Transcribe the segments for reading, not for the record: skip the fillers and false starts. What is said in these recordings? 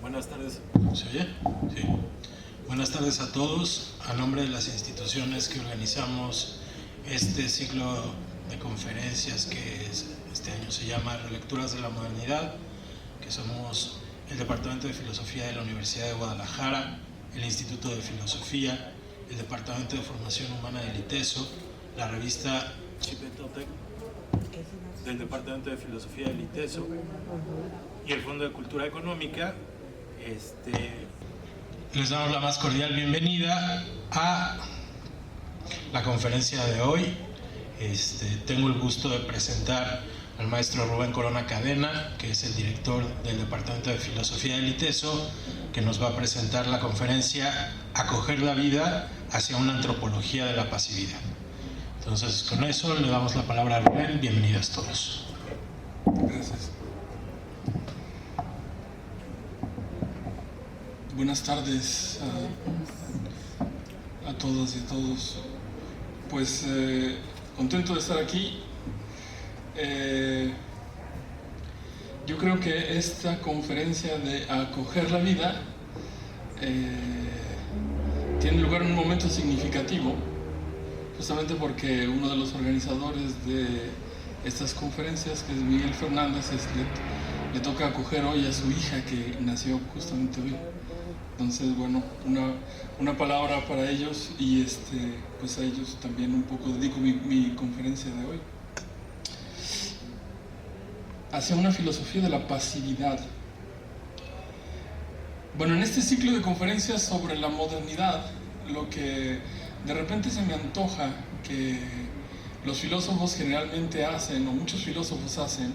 Buenas tardes. ¿Se oye? Sí. Buenas tardes a todos. A nombre de las instituciones que organizamos este ciclo de conferencias que este año se llama Relecturas de la Modernidad, que somos el Departamento de Filosofía de la Universidad de Guadalajara, el Instituto de Filosofía, el Departamento de Formación Humana del ITESO, la revista Chipetotec del Departamento de Filosofía del ITESO y el Fondo de Cultura Económica. Les damos la más cordial bienvenida a la conferencia de hoy. Tengo el gusto de presentar al maestro Rubén Corona Cadena, que es el director del Departamento de Filosofía del ITESO, que nos va a presentar la conferencia Acoger la vida hacia una antropología de la pasividad. Entonces, con eso le damos la palabra a Rubén. Bienvenidos todos. Gracias. Buenas tardes a todas y a todos. Pues contento de estar aquí. Yo creo que esta conferencia de Acoger la vida tiene lugar en un momento significativo, justamente porque uno de los organizadores de estas conferencias, que es Miguel Fernández, le toca acoger hoy a su hija que nació justamente hoy. Entonces, bueno, una palabra para ellos y pues a ellos también un poco dedico mi conferencia de hoy. Hacia una filosofía de la pasividad. Bueno, en este ciclo de conferencias sobre la modernidad, lo que de repente se me antoja que los filósofos generalmente hacen, o muchos filósofos hacen,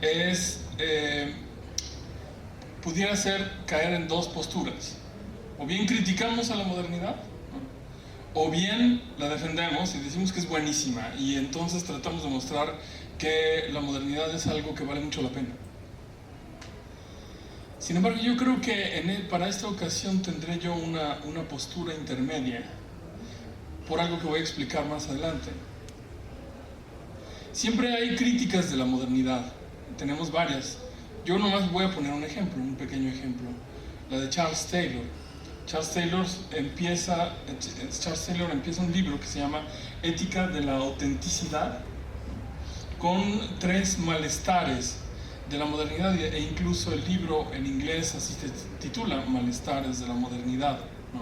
es, pudiera ser caer en dos posturas. O bien criticamos a la modernidad, ¿no? O bien la defendemos y decimos que es buenísima, y entonces tratamos de mostrar que la modernidad es algo que vale mucho la pena. Sin embargo, yo creo que para esta ocasión tendré yo una postura intermedia, por algo que voy a explicar más adelante. Siempre hay críticas de la modernidad, tenemos varias. Yo nomás voy a poner un ejemplo, un pequeño ejemplo, la de Charles Taylor. Charles Taylor empieza un libro que se llama Ética de la Autenticidad, con 3 malestares de la modernidad, e incluso el libro en inglés así se titula, Malestares de la Modernidad, ¿no?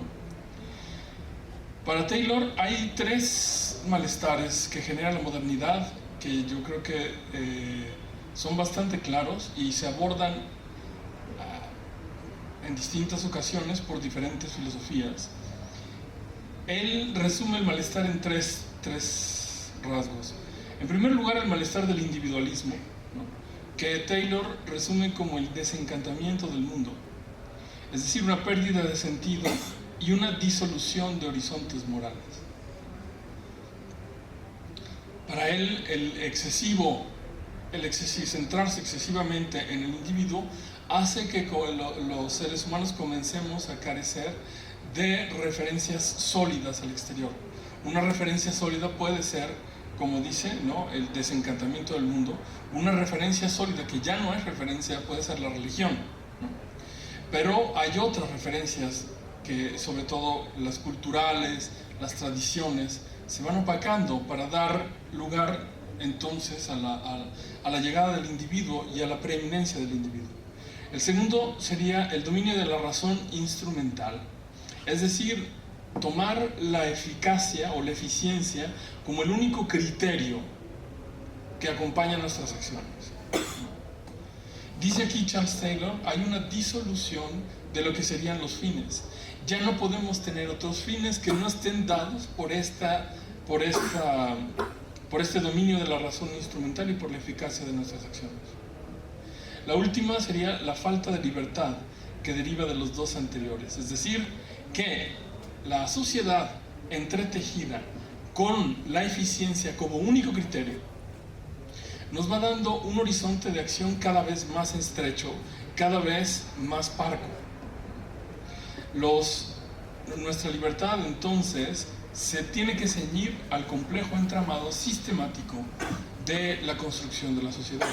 Para Taylor hay 3 malestares que genera la modernidad, que yo creo que son bastante claros y se abordan en distintas ocasiones por diferentes filosofías. Él resume el malestar en tres rasgos. En primer lugar, el malestar del individualismo, ¿no? Que Taylor resume como el desencantamiento del mundo, es decir, una pérdida de sentido y una disolución de horizontes morales. Para él, el centrarse excesivamente en el individuo hace que los seres humanos comencemos a carecer de referencias sólidas al exterior. Una referencia sólida puede ser, como dice, ¿no?, el desencantamiento del mundo. Una referencia sólida que ya no es referencia puede ser la religión, ¿no? Pero hay otras referencias que, sobre todo las culturales, las tradiciones, se van opacando para dar lugar entonces a la llegada del individuo y a la preeminencia del individuo. El segundo sería el dominio de la razón instrumental, es decir, tomar la eficacia o la eficiencia como el único criterio que acompaña nuestras acciones. Dice aquí Charles Taylor, hay una disolución de lo que serían los fines. Ya no podemos tener otros fines que no estén dados por este dominio de la razón instrumental y por la eficacia de nuestras acciones. La última sería la falta de libertad que deriva de los dos anteriores, es decir, que la sociedad entretejida con la eficiencia como único criterio nos va dando un horizonte de acción cada vez más estrecho, cada vez más parco. Nuestra libertad entonces se tiene que ceñir al complejo entramado sistemático de la construcción de la sociedad.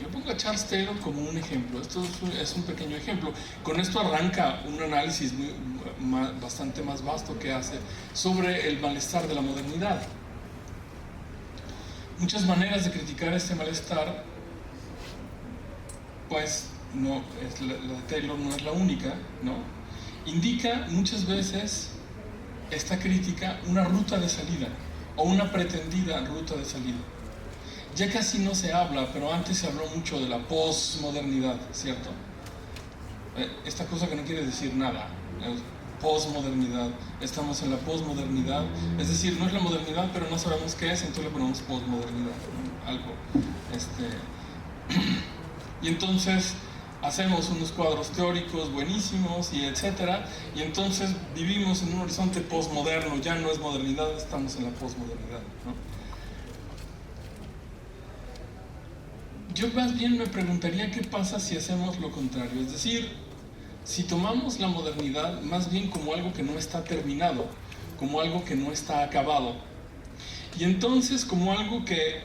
Yo pongo a Charles Taylor como un ejemplo. Esto es un pequeño ejemplo. Con esto arranca un análisis bastante más vasto que hace sobre el malestar de la modernidad. Muchas maneras de criticar este malestar, pues no, la de Taylor no es la única, ¿no? Indica muchas veces esta crítica una ruta de salida o una pretendida ruta de salida. Ya casi no se habla, pero antes se habló mucho de la posmodernidad, ¿cierto? Esta cosa que no quiere decir nada, posmodernidad, estamos en la posmodernidad, es decir, no es la modernidad, pero no sabemos qué es, entonces le ponemos posmodernidad, ¿no? Algo, y entonces hacemos unos cuadros teóricos buenísimos y etcétera, y entonces vivimos en un horizonte posmoderno, ya no es modernidad, estamos en la posmodernidad, ¿no? Yo más bien me preguntaría qué pasa si hacemos lo contrario, es decir, si tomamos la modernidad más bien como algo que no está terminado, como algo que no está acabado, y entonces como algo que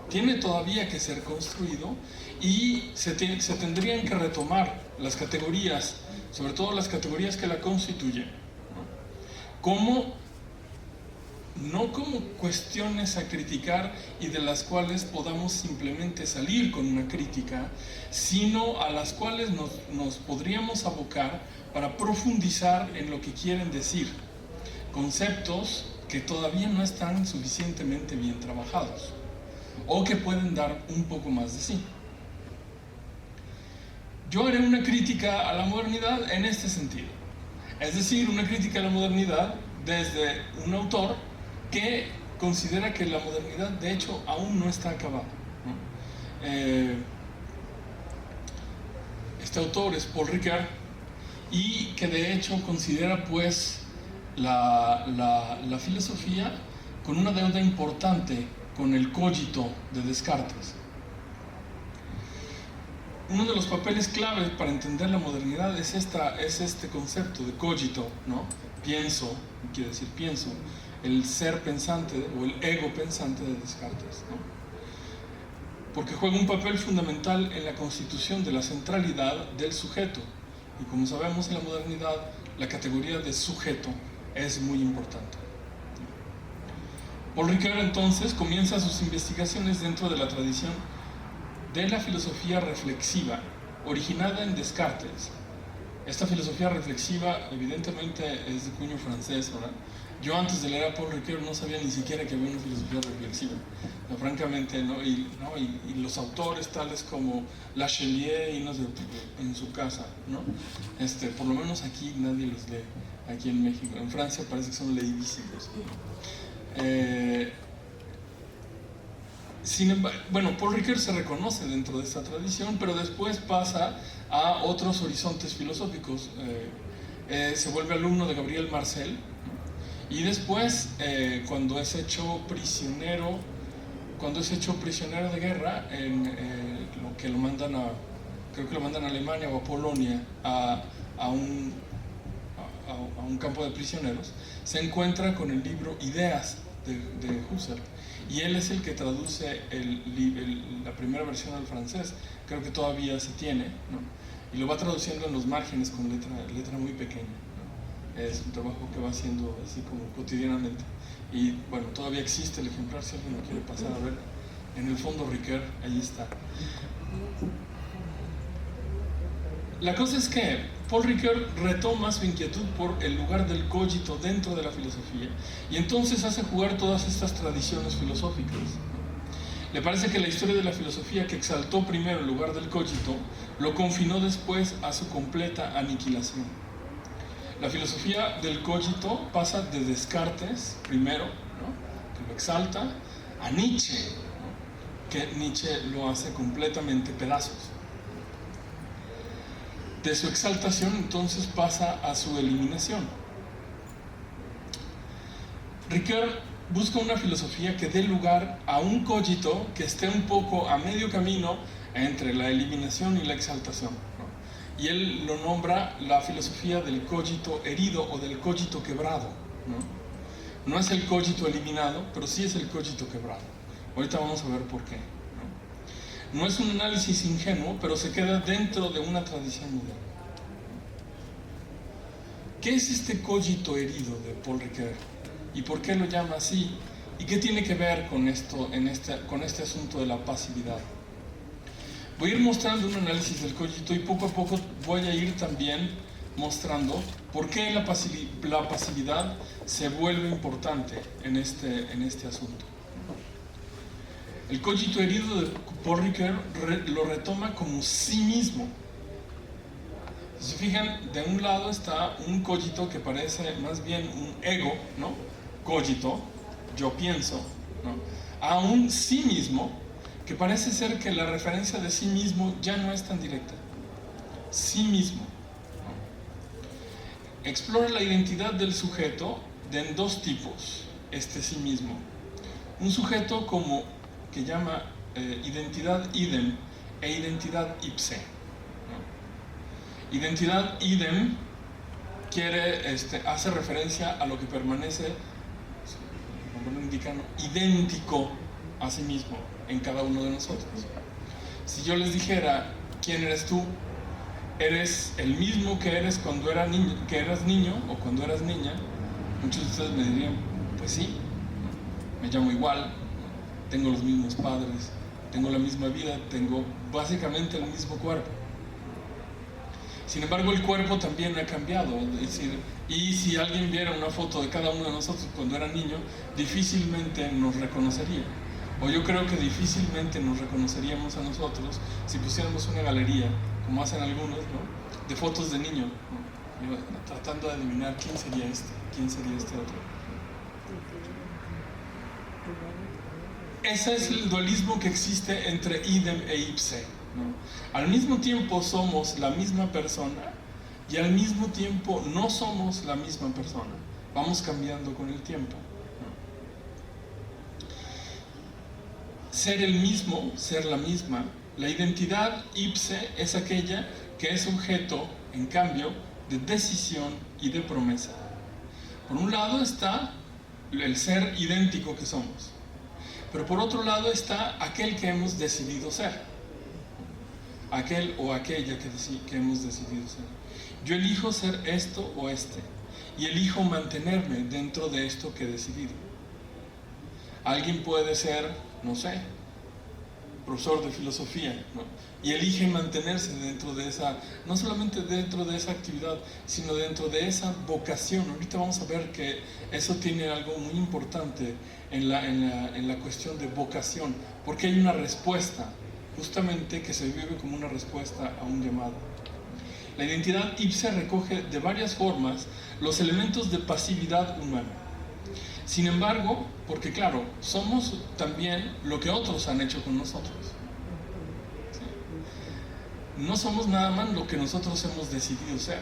tiene todavía que ser construido y se tendrían que retomar las categorías, sobre todo las categorías que la constituyen, ¿no? No como cuestiones a criticar y de las cuales podamos simplemente salir con una crítica, sino a las cuales nos podríamos abocar para profundizar en lo que quieren decir, conceptos que todavía no están suficientemente bien trabajados o que pueden dar un poco más de sí. Yo haré una crítica a la modernidad en este sentido, es decir, una crítica a la modernidad desde un autor que considera que la modernidad de hecho aún no está acabada, ¿no? Este autor es Paul Ricoeur y que de hecho considera pues la filosofía con una deuda importante con el cogito de Descartes. Uno de los papeles clave para entender la modernidad es este concepto de cogito, ¿no? Pienso, quiere decir pienso, el ser pensante o el ego pensante de Descartes, ¿no? Porque juega un papel fundamental en la constitución de la centralidad del sujeto. Y como sabemos en la modernidad, la categoría de sujeto es muy importante. Paul Ricoeur entonces comienza sus investigaciones dentro de la tradición de la filosofía reflexiva, originada en Descartes. Esta filosofía reflexiva evidentemente es de cuño francés, ¿verdad? Yo antes de leer a Paul Ricoeur no sabía ni siquiera que había una filosofía reflexiva, no, francamente, ¿no? Y los autores tales como Lachelier y no sé, en su casa, ¿no? Por lo menos aquí nadie los lee, aquí en México. En Francia parece que son leidísimos, ¿no? Sin embargo, bueno, Paul Ricoeur se reconoce dentro de esta tradición, pero después pasa a otros horizontes filosóficos. Se vuelve alumno de Gabriel Marcel, ¿no? Y después, cuando es hecho prisionero de guerra, que lo mandan creo que lo mandan a Alemania o a Polonia a un campo de prisioneros, se encuentra con el libro Ideas de Husserl, y él es el que traduce la primera versión al francés, creo que todavía se tiene, ¿no? Y lo va traduciendo en los márgenes con letra muy pequeña, ¿no? Es un trabajo que va haciendo así como cotidianamente, y bueno, todavía existe el ejemplar, si alguien lo quiere pasar a ver, en el fondo Ricoeur, ahí está. La cosa es que Paul Ricoeur retoma su inquietud por el lugar del cogito dentro de la filosofía y entonces hace jugar todas estas tradiciones filosóficas. Le parece que la historia de la filosofía, que exaltó primero el lugar del cogito, lo confinó después a su completa aniquilación. La filosofía del cogito pasa de Descartes primero, ¿no? Que lo exalta, a Nietzsche, ¿no? Que Nietzsche lo hace completamente pedazos. De su exaltación entonces pasa a su eliminación. Ricoeur busca una filosofía que dé lugar a un cogito que esté un poco a medio camino entre la eliminación y la exaltación, ¿no? Y él lo nombra la filosofía del cogito herido o del cogito quebrado, ¿no? No es el cogito eliminado, pero sí es el cogito quebrado. Ahorita vamos a ver por qué, ¿no? No es un análisis ingenuo, pero se queda dentro de una tradición moderna. ¿Qué es este cogito herido de Paul Ricoeur? ¿Y por qué lo llama así? ¿Y qué tiene que ver con esto, con este asunto de la pasividad? Voy a ir mostrando un análisis del cogito y poco a poco voy a ir también mostrando por qué la pasividad se vuelve importante en este asunto. El cogito herido de Paul Ricoeur lo retoma como sí mismo. Si se fijan, de un lado está un cogito que parece más bien un ego, ¿no? Cogito, yo pienso, ¿no? A un sí mismo, que parece ser que la referencia de sí mismo ya no es tan directa. Sí mismo, ¿no? Explora la identidad del sujeto en dos tipos, este sí mismo. Un sujeto como que llama identidad idem e identidad ipse, ¿no? Identidad idem hace referencia a lo que permanece, como indican, idéntico a sí mismo en cada uno de nosotros. Si yo les dijera, ¿quién eres tú? Eres el mismo que eres cuando eras niño o cuando eras niña. Muchos de ustedes me dirían, pues sí, me llamo igual, tengo los mismos padres, tengo la misma vida, tengo básicamente el mismo cuerpo. Sin embargo, el cuerpo también ha cambiado, es decir, y si alguien viera una foto de cada uno de nosotros cuando era niño, difícilmente nos reconocería. O yo creo que difícilmente nos reconoceríamos a nosotros si pusiéramos una galería, como hacen algunos, ¿no?, de fotos de niño, ¿no?, tratando de adivinar quién sería este otro. Ese es el dualismo que existe entre idem e ipse, ¿no? Al mismo tiempo somos la misma persona y al mismo tiempo no somos la misma persona. Vamos cambiando con el tiempo, ¿no? Ser el mismo, ser la misma. La identidad ipse es aquella que es objeto, en cambio, de decisión y de promesa. Por un lado está el ser idéntico que somos, pero por otro lado está aquel que hemos decidido ser, aquel o aquella que hemos decidido ser. Yo elijo ser esto o este, y elijo mantenerme dentro de esto que he decidido. Alguien puede ser, no sé, profesor de filosofía, ¿no?, y elige mantenerse dentro de esa, no solamente dentro de esa actividad, sino dentro de esa vocación. Ahorita vamos a ver que eso tiene algo muy importante en la cuestión de vocación, porque hay una respuesta, justamente, que se vive como una respuesta a un llamado. La identidad ipse recoge de varias formas los elementos de pasividad humana. Sin embargo, porque claro, somos también lo que otros han hecho con nosotros. ¿Sí? No somos nada más lo que nosotros hemos decidido ser,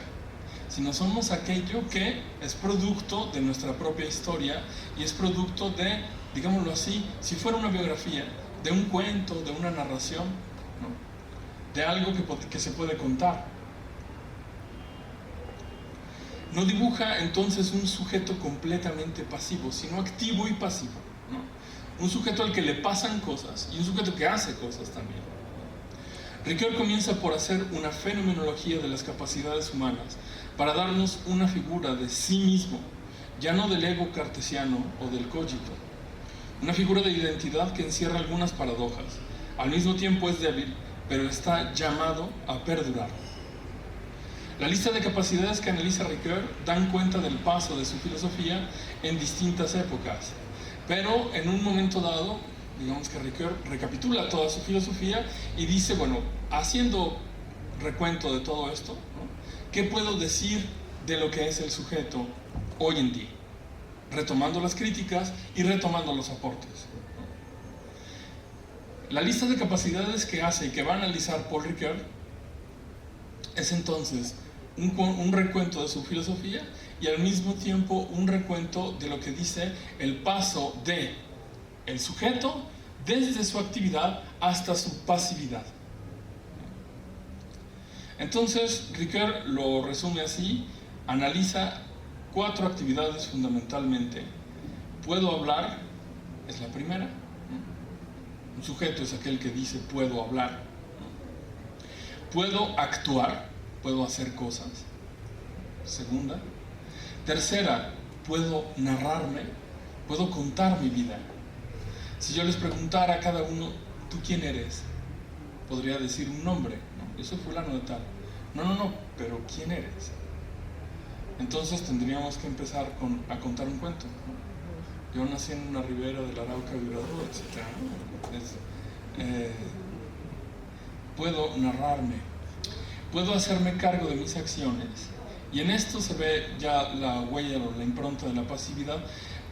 sino somos aquello que es producto de nuestra propia historia y es producto de, digámoslo así, si fuera una biografía, de un cuento, de una narración, ¿no?, de algo que se puede contar. No dibuja entonces un sujeto completamente pasivo, sino activo y pasivo, ¿no? Un sujeto al que le pasan cosas y un sujeto que hace cosas también. Ricoeur comienza por hacer una fenomenología de las capacidades humanas para darnos una figura de sí mismo, ya no del ego cartesiano o del cogito. Una figura de identidad que encierra algunas paradojas. Al mismo tiempo es débil, pero está llamado a perdurar. La lista de capacidades que analiza Ricoeur dan cuenta del paso de su filosofía en distintas épocas, pero en un momento dado, digamos que Ricoeur recapitula toda su filosofía y dice, bueno, haciendo recuento de todo esto, ¿no?, ¿qué puedo decir de lo que es el sujeto hoy en día? Retomando las críticas y retomando los aportes. La lista de capacidades que hace y que va a analizar Paul Ricoeur es entonces un recuento de su filosofía y al mismo tiempo un recuento de lo que dice el paso de el sujeto desde su actividad hasta su pasividad. Entonces Ricoeur lo resume así, analiza 4 actividades fundamentalmente. Puedo hablar, es la primera, ¿no? Un sujeto es aquel que dice puedo hablar, ¿no? Puedo actuar, puedo hacer cosas. Segunda. Tercera, puedo narrarme, puedo contar mi vida. Si yo les preguntara a cada uno, ¿tú quién eres? Podría decir un nombre, ¿no? Yo soy fulano de tal. No, pero ¿quién eres? Entonces tendríamos que empezar a contar un cuento, ¿no? Yo nací en una ribera del Arauca vibrador, etc., ¿no? Puedo narrarme, puedo hacerme cargo de mis acciones, y en esto se ve ya la huella o la impronta de la pasividad.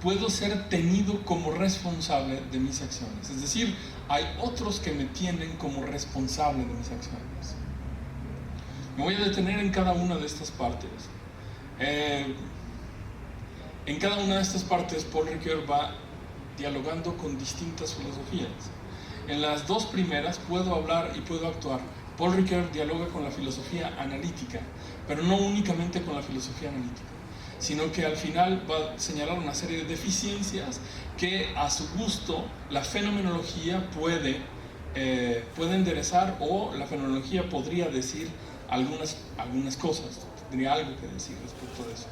Puedo ser tenido como responsable de mis acciones, es decir, hay otros que me tienen como responsable de mis acciones. Me voy a detener en cada una de estas partes. En cada una de estas partes, Paul Ricoeur va dialogando con distintas filosofías. En las dos primeras, puedo hablar y puedo actuar, Paul Ricoeur dialoga con la filosofía analítica, pero no únicamente con la filosofía analítica, sino que al final va a señalar una serie de deficiencias que a su gusto la fenomenología puede enderezar, o la fenomenología podría decir algunas cosas, tendría algo que decir respecto de eso.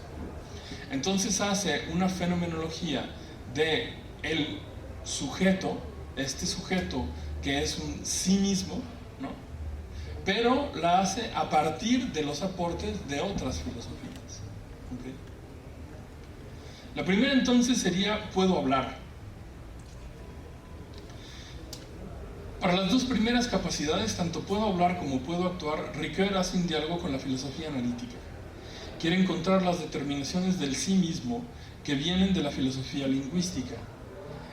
Entonces hace una fenomenología de el sujeto, este sujeto que es un sí mismo, ¿no? Pero la hace a partir de los aportes de otras filosofías. ¿Okay? La primera entonces sería puedo hablar. Para las dos primeras capacidades, tanto puedo hablar como puedo actuar, Ricoeur hace un diálogo con la filosofía analítica. Quiere encontrar las determinaciones del sí mismo que vienen de la filosofía lingüística.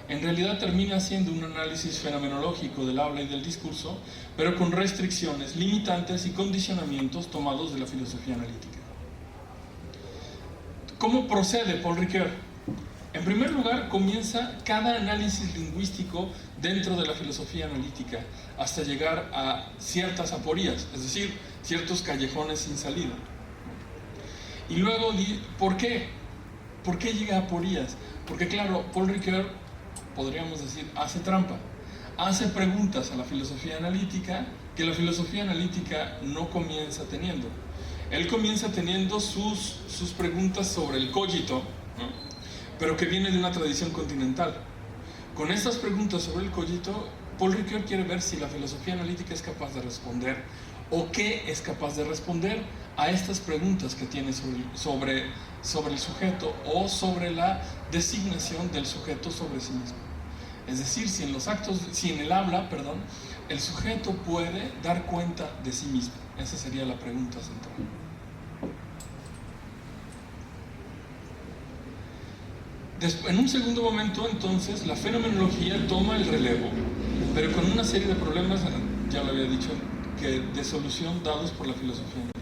En realidad termina siendo un análisis fenomenológico del habla y del discurso, pero con restricciones, limitantes y condicionamientos tomados de la filosofía analítica. ¿Cómo procede Paul Ricoeur? En primer lugar, comienza cada análisis lingüístico dentro de la filosofía analítica, hasta llegar a ciertas aporías, es decir, ciertos callejones sin salida. Y luego, ¿por qué? ¿Por qué llega a aporías? Porque claro, Paul Ricoeur, podríamos decir, hace trampa, hace preguntas a la filosofía analítica que la filosofía analítica no comienza teniendo. Él comienza teniendo sus preguntas sobre el cogito, ¿no? Pero que viene de una tradición continental. Con estas preguntas sobre el cogito, Paul Ricoeur quiere ver si la filosofía analítica es capaz de responder, o qué es capaz de responder a estas preguntas que tiene sobre el sujeto, o sobre la designación del sujeto sobre sí mismo. Es decir, si en el habla, el sujeto puede dar cuenta de sí mismo. Esa sería la pregunta central. En un segundo momento, entonces, la fenomenología toma el relevo, pero con una serie de problemas, ya lo había dicho, de solución dados por la filosofía analítica.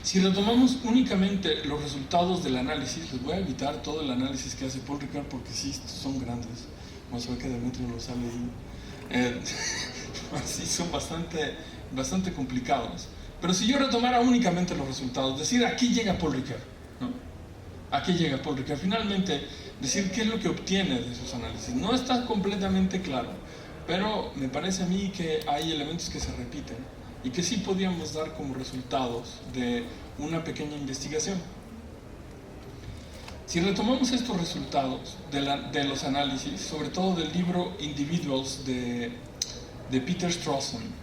Si retomamos únicamente los resultados del análisis, les voy a evitar todo el análisis que hace Paul Ricoeur, porque sí, son grandes, como se ve que Demetrio los ha leído. Así son bastante complicados. Pero si yo retomara únicamente los resultados, decir aquí llega Paul Ricoeur, ¿no? Aquí llega Paul Ricoeur. Finalmente, decir qué es lo que obtiene de esos análisis. No está completamente claro, pero me parece a mí que hay elementos que se repiten y que sí podríamos dar como resultados de una pequeña investigación. Si retomamos estos resultados de los análisis, sobre todo del libro Individuals de Peter Strawson,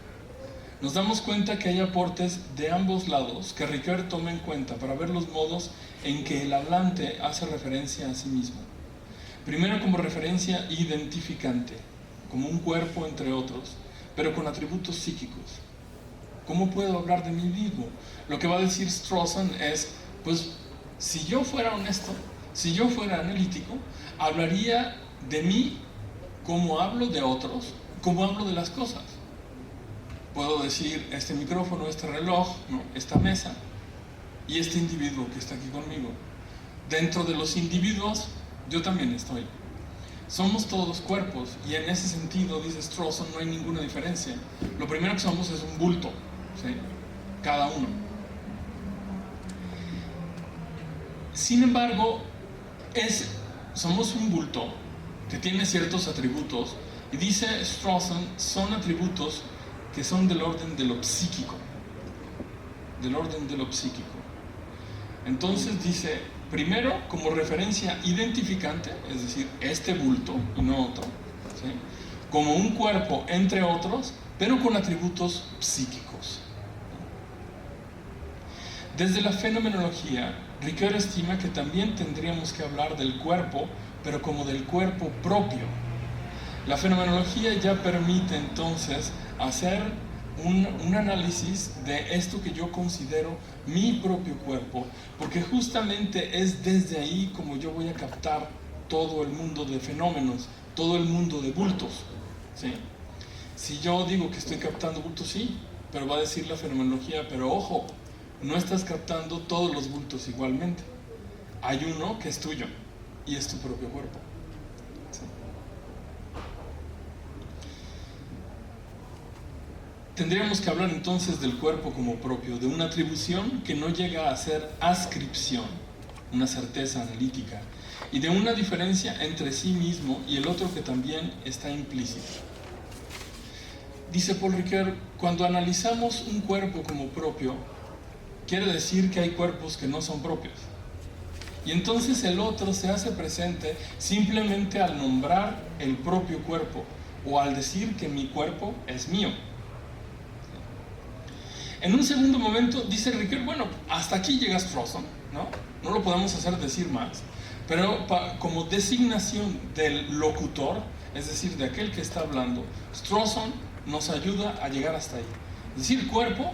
nos damos cuenta que hay aportes de ambos lados que Ricoeur toma en cuenta para ver los modos en que el hablante hace referencia a sí mismo. Primero como referencia identificante, como un cuerpo entre otros, pero con atributos psíquicos. ¿Cómo puedo hablar de mí mismo? Lo que va a decir Strawson es, pues, si yo fuera honesto, si yo fuera analítico, hablaría de mí como hablo de otros, como hablo de las cosas. Puedo decir este micrófono, este reloj, ¿no? Esta mesa y este individuo que está aquí conmigo. Dentro de los individuos, yo también estoy. Somos todos cuerpos y en ese sentido, dice Strawson, no hay ninguna diferencia. Lo primero que somos es un bulto, ¿sí? Cada uno. Sin embargo, somos un bulto, que tiene ciertos atributos, y dice Strawson, son atributos que son del orden de lo psíquico, del orden de lo psíquico. Entonces dice, primero, como referencia identificante, es decir, este bulto y no otro, ¿sí? Como un cuerpo entre otros, pero con atributos psíquicos. Desde la fenomenología, Ricoeur estima que también tendríamos que hablar del cuerpo, pero como del cuerpo propio. La fenomenología ya permite entonces hacer un análisis de esto que yo considero mi propio cuerpo, porque justamente es desde ahí como yo voy a captar todo el mundo de fenómenos, todo el mundo de bultos, ¿sí? Si yo digo que estoy captando bultos, sí, pero va a decir la fenomenología, pero ojo, no estás captando todos los bultos igualmente. Hay uno que es tuyo y es tu propio cuerpo, ¿sí? Tendríamos que hablar entonces del cuerpo como propio, de una atribución que no llega a ser ascripción, una certeza analítica, y de una diferencia entre sí mismo y el otro que también está implícita. Dice Paul Ricoeur, cuando analizamos un cuerpo como propio, quiere decir que hay cuerpos que no son propios. Y entonces el otro se hace presente simplemente al nombrar el propio cuerpo, o al decir que mi cuerpo es mío. En un segundo momento dice Ricoeur, bueno, hasta aquí llega Strawson, ¿no? No lo podemos hacer decir más, pero como designación del locutor, es decir, de aquel que está hablando, Strawson nos ayuda a llegar hasta ahí. Es decir, cuerpo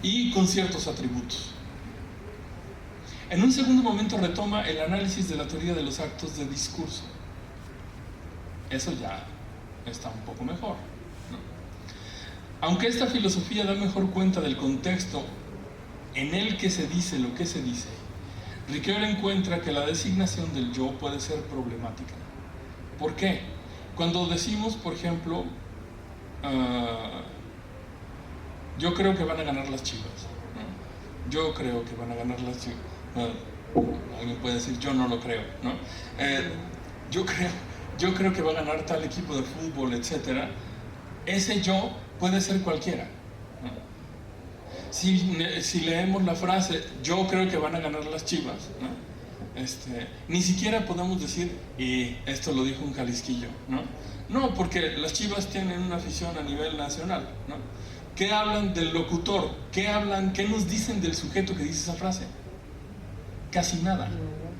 y con ciertos atributos. En un segundo momento retoma el análisis de la teoría de los actos de discurso. Eso ya está un poco mejor, ¿no? Aunque esta filosofía da mejor cuenta del contexto en el que se dice lo que se dice, Ricoeur encuentra que la designación del yo puede ser problemática. ¿Por qué? Cuando decimos, por ejemplo, yo creo que van a ganar las Chivas, ¿no? Yo creo que van a ganar las Chivas. Alguien puede decir, yo no lo creo, ¿no? Yo creo que va a ganar tal equipo de fútbol, etc. Ese yo puede ser cualquiera, ¿no? Si leemos la frase, yo creo que van a ganar las Chivas, ¿no? Ni siquiera podemos decir, y esto lo dijo un jalisquillo, ¿no? No, porque las Chivas tienen una afición a nivel nacional, ¿no? ¿Qué hablan del locutor? ¿Qué nos dicen del sujeto que dice esa frase? Casi nada,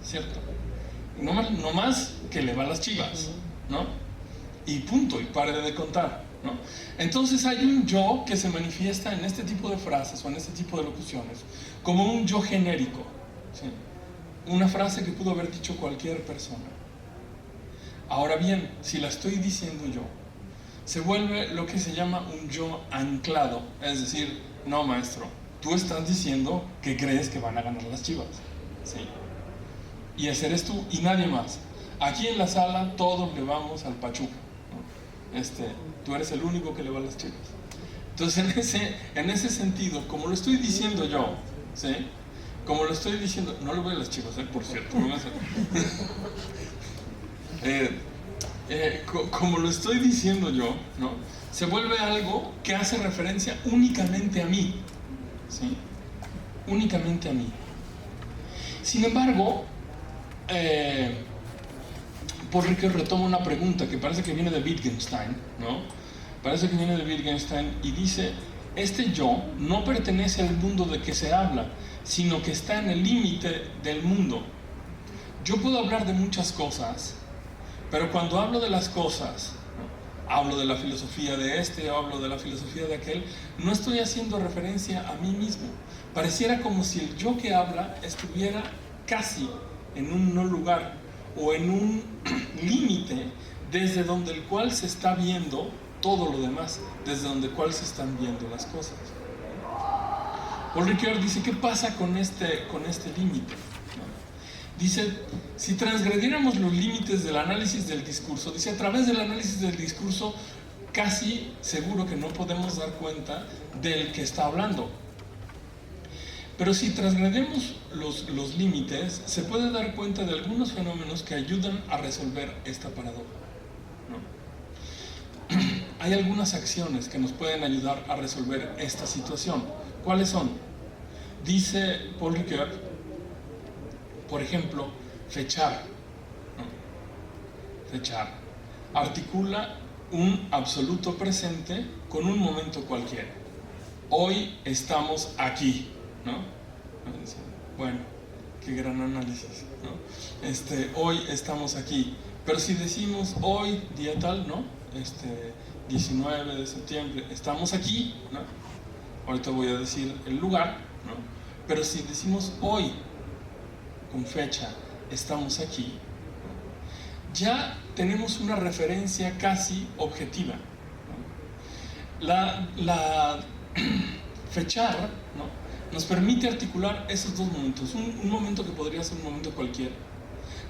¿cierto? No más que le va a las Chivas, ¿no? Y punto, y pare de contar, ¿no? Entonces hay un yo que se manifiesta en este tipo de frases o en este tipo de locuciones como un yo genérico, ¿sí? Una frase que pudo haber dicho cualquier persona. Ahora bien, si la estoy diciendo yo, se vuelve lo que se llama un yo anclado, es decir, no, maestro, tú estás diciendo que crees que van a ganar las Chivas, ¿sí? Y ese eres tú y nadie más. Aquí en la sala todos le vamos al Pachuca, ¿no? Tú eres el único que le va a las Chivas. Entonces en ese sentido, como lo estoy diciendo yo, ¿sí? Como lo estoy diciendo, no le voy a las Chivas, por cierto, no me hace... como lo estoy diciendo yo, ¿no? Se vuelve algo que hace referencia únicamente a mí, ¿sí? Únicamente a mí. Sin embargo, Paul Ricoeur retoma una pregunta que parece que viene de Wittgenstein, ¿no? Parece que viene de Wittgenstein y dice, este yo no pertenece al mundo de que se habla, sino que está en el límite del mundo. Yo puedo hablar de muchas cosas, pero cuando hablo de las cosas, ¿no? Hablo de la filosofía de hablo de la filosofía de aquel, no estoy haciendo referencia a mí mismo. Pareciera como si el yo que habla estuviera casi en un no lugar o en un límite desde donde el cual se está viendo todo lo demás, desde donde cual se están viendo las cosas. Paul Ricoeur dice, ¿qué pasa con este límite? Dice, si transgrediéramos los límites del análisis del discurso, dice, a través del análisis del discurso, casi seguro que no podemos dar cuenta del que está hablando. Pero si transgredemos los límites, se puede dar cuenta de algunos fenómenos que ayudan a resolver esta paradoja. hay algunas acciones que nos pueden ayudar a resolver esta situación. ¿Cuáles son? Dice Paul Ricoeur, por ejemplo, fechar, ¿no? Fechar. Articula un absoluto presente con un momento cualquiera. Hoy estamos aquí, ¿no? Bueno, qué gran análisis, ¿no? Hoy estamos aquí. Pero si decimos hoy, día tal, ¿no? 19 de septiembre, estamos aquí, ¿no? Ahorita voy a decir el lugar, ¿no? Pero si decimos hoy, con fecha, estamos aquí, ¿no? Ya tenemos una referencia casi objetiva, ¿no? La fechar, ¿no? Nos permite articular esos dos momentos, un momento que podría ser un momento cualquiera,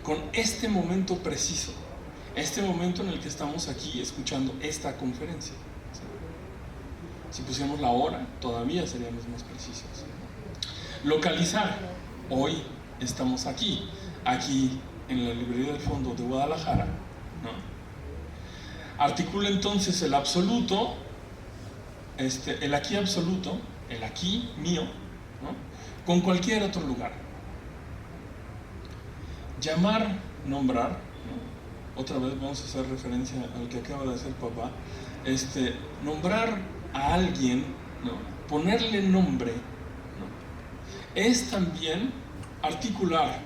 con este momento preciso, este momento en el que estamos aquí escuchando esta conferencia. ¿Sí? Si pusiéramos la hora, todavía seríamos más precisos. Localizar, hoy estamos aquí en la librería del fondo de Guadalajara, ¿no? Articula entonces el absoluto, el aquí absoluto, el aquí mío, ¿no? Con cualquier otro lugar. Llamar, nombrar, ¿no? Otra vez vamos a hacer referencia al que acaba de hacer papá. Nombrar a alguien, ¿no? Ponerle nombre, ¿no? Es también articular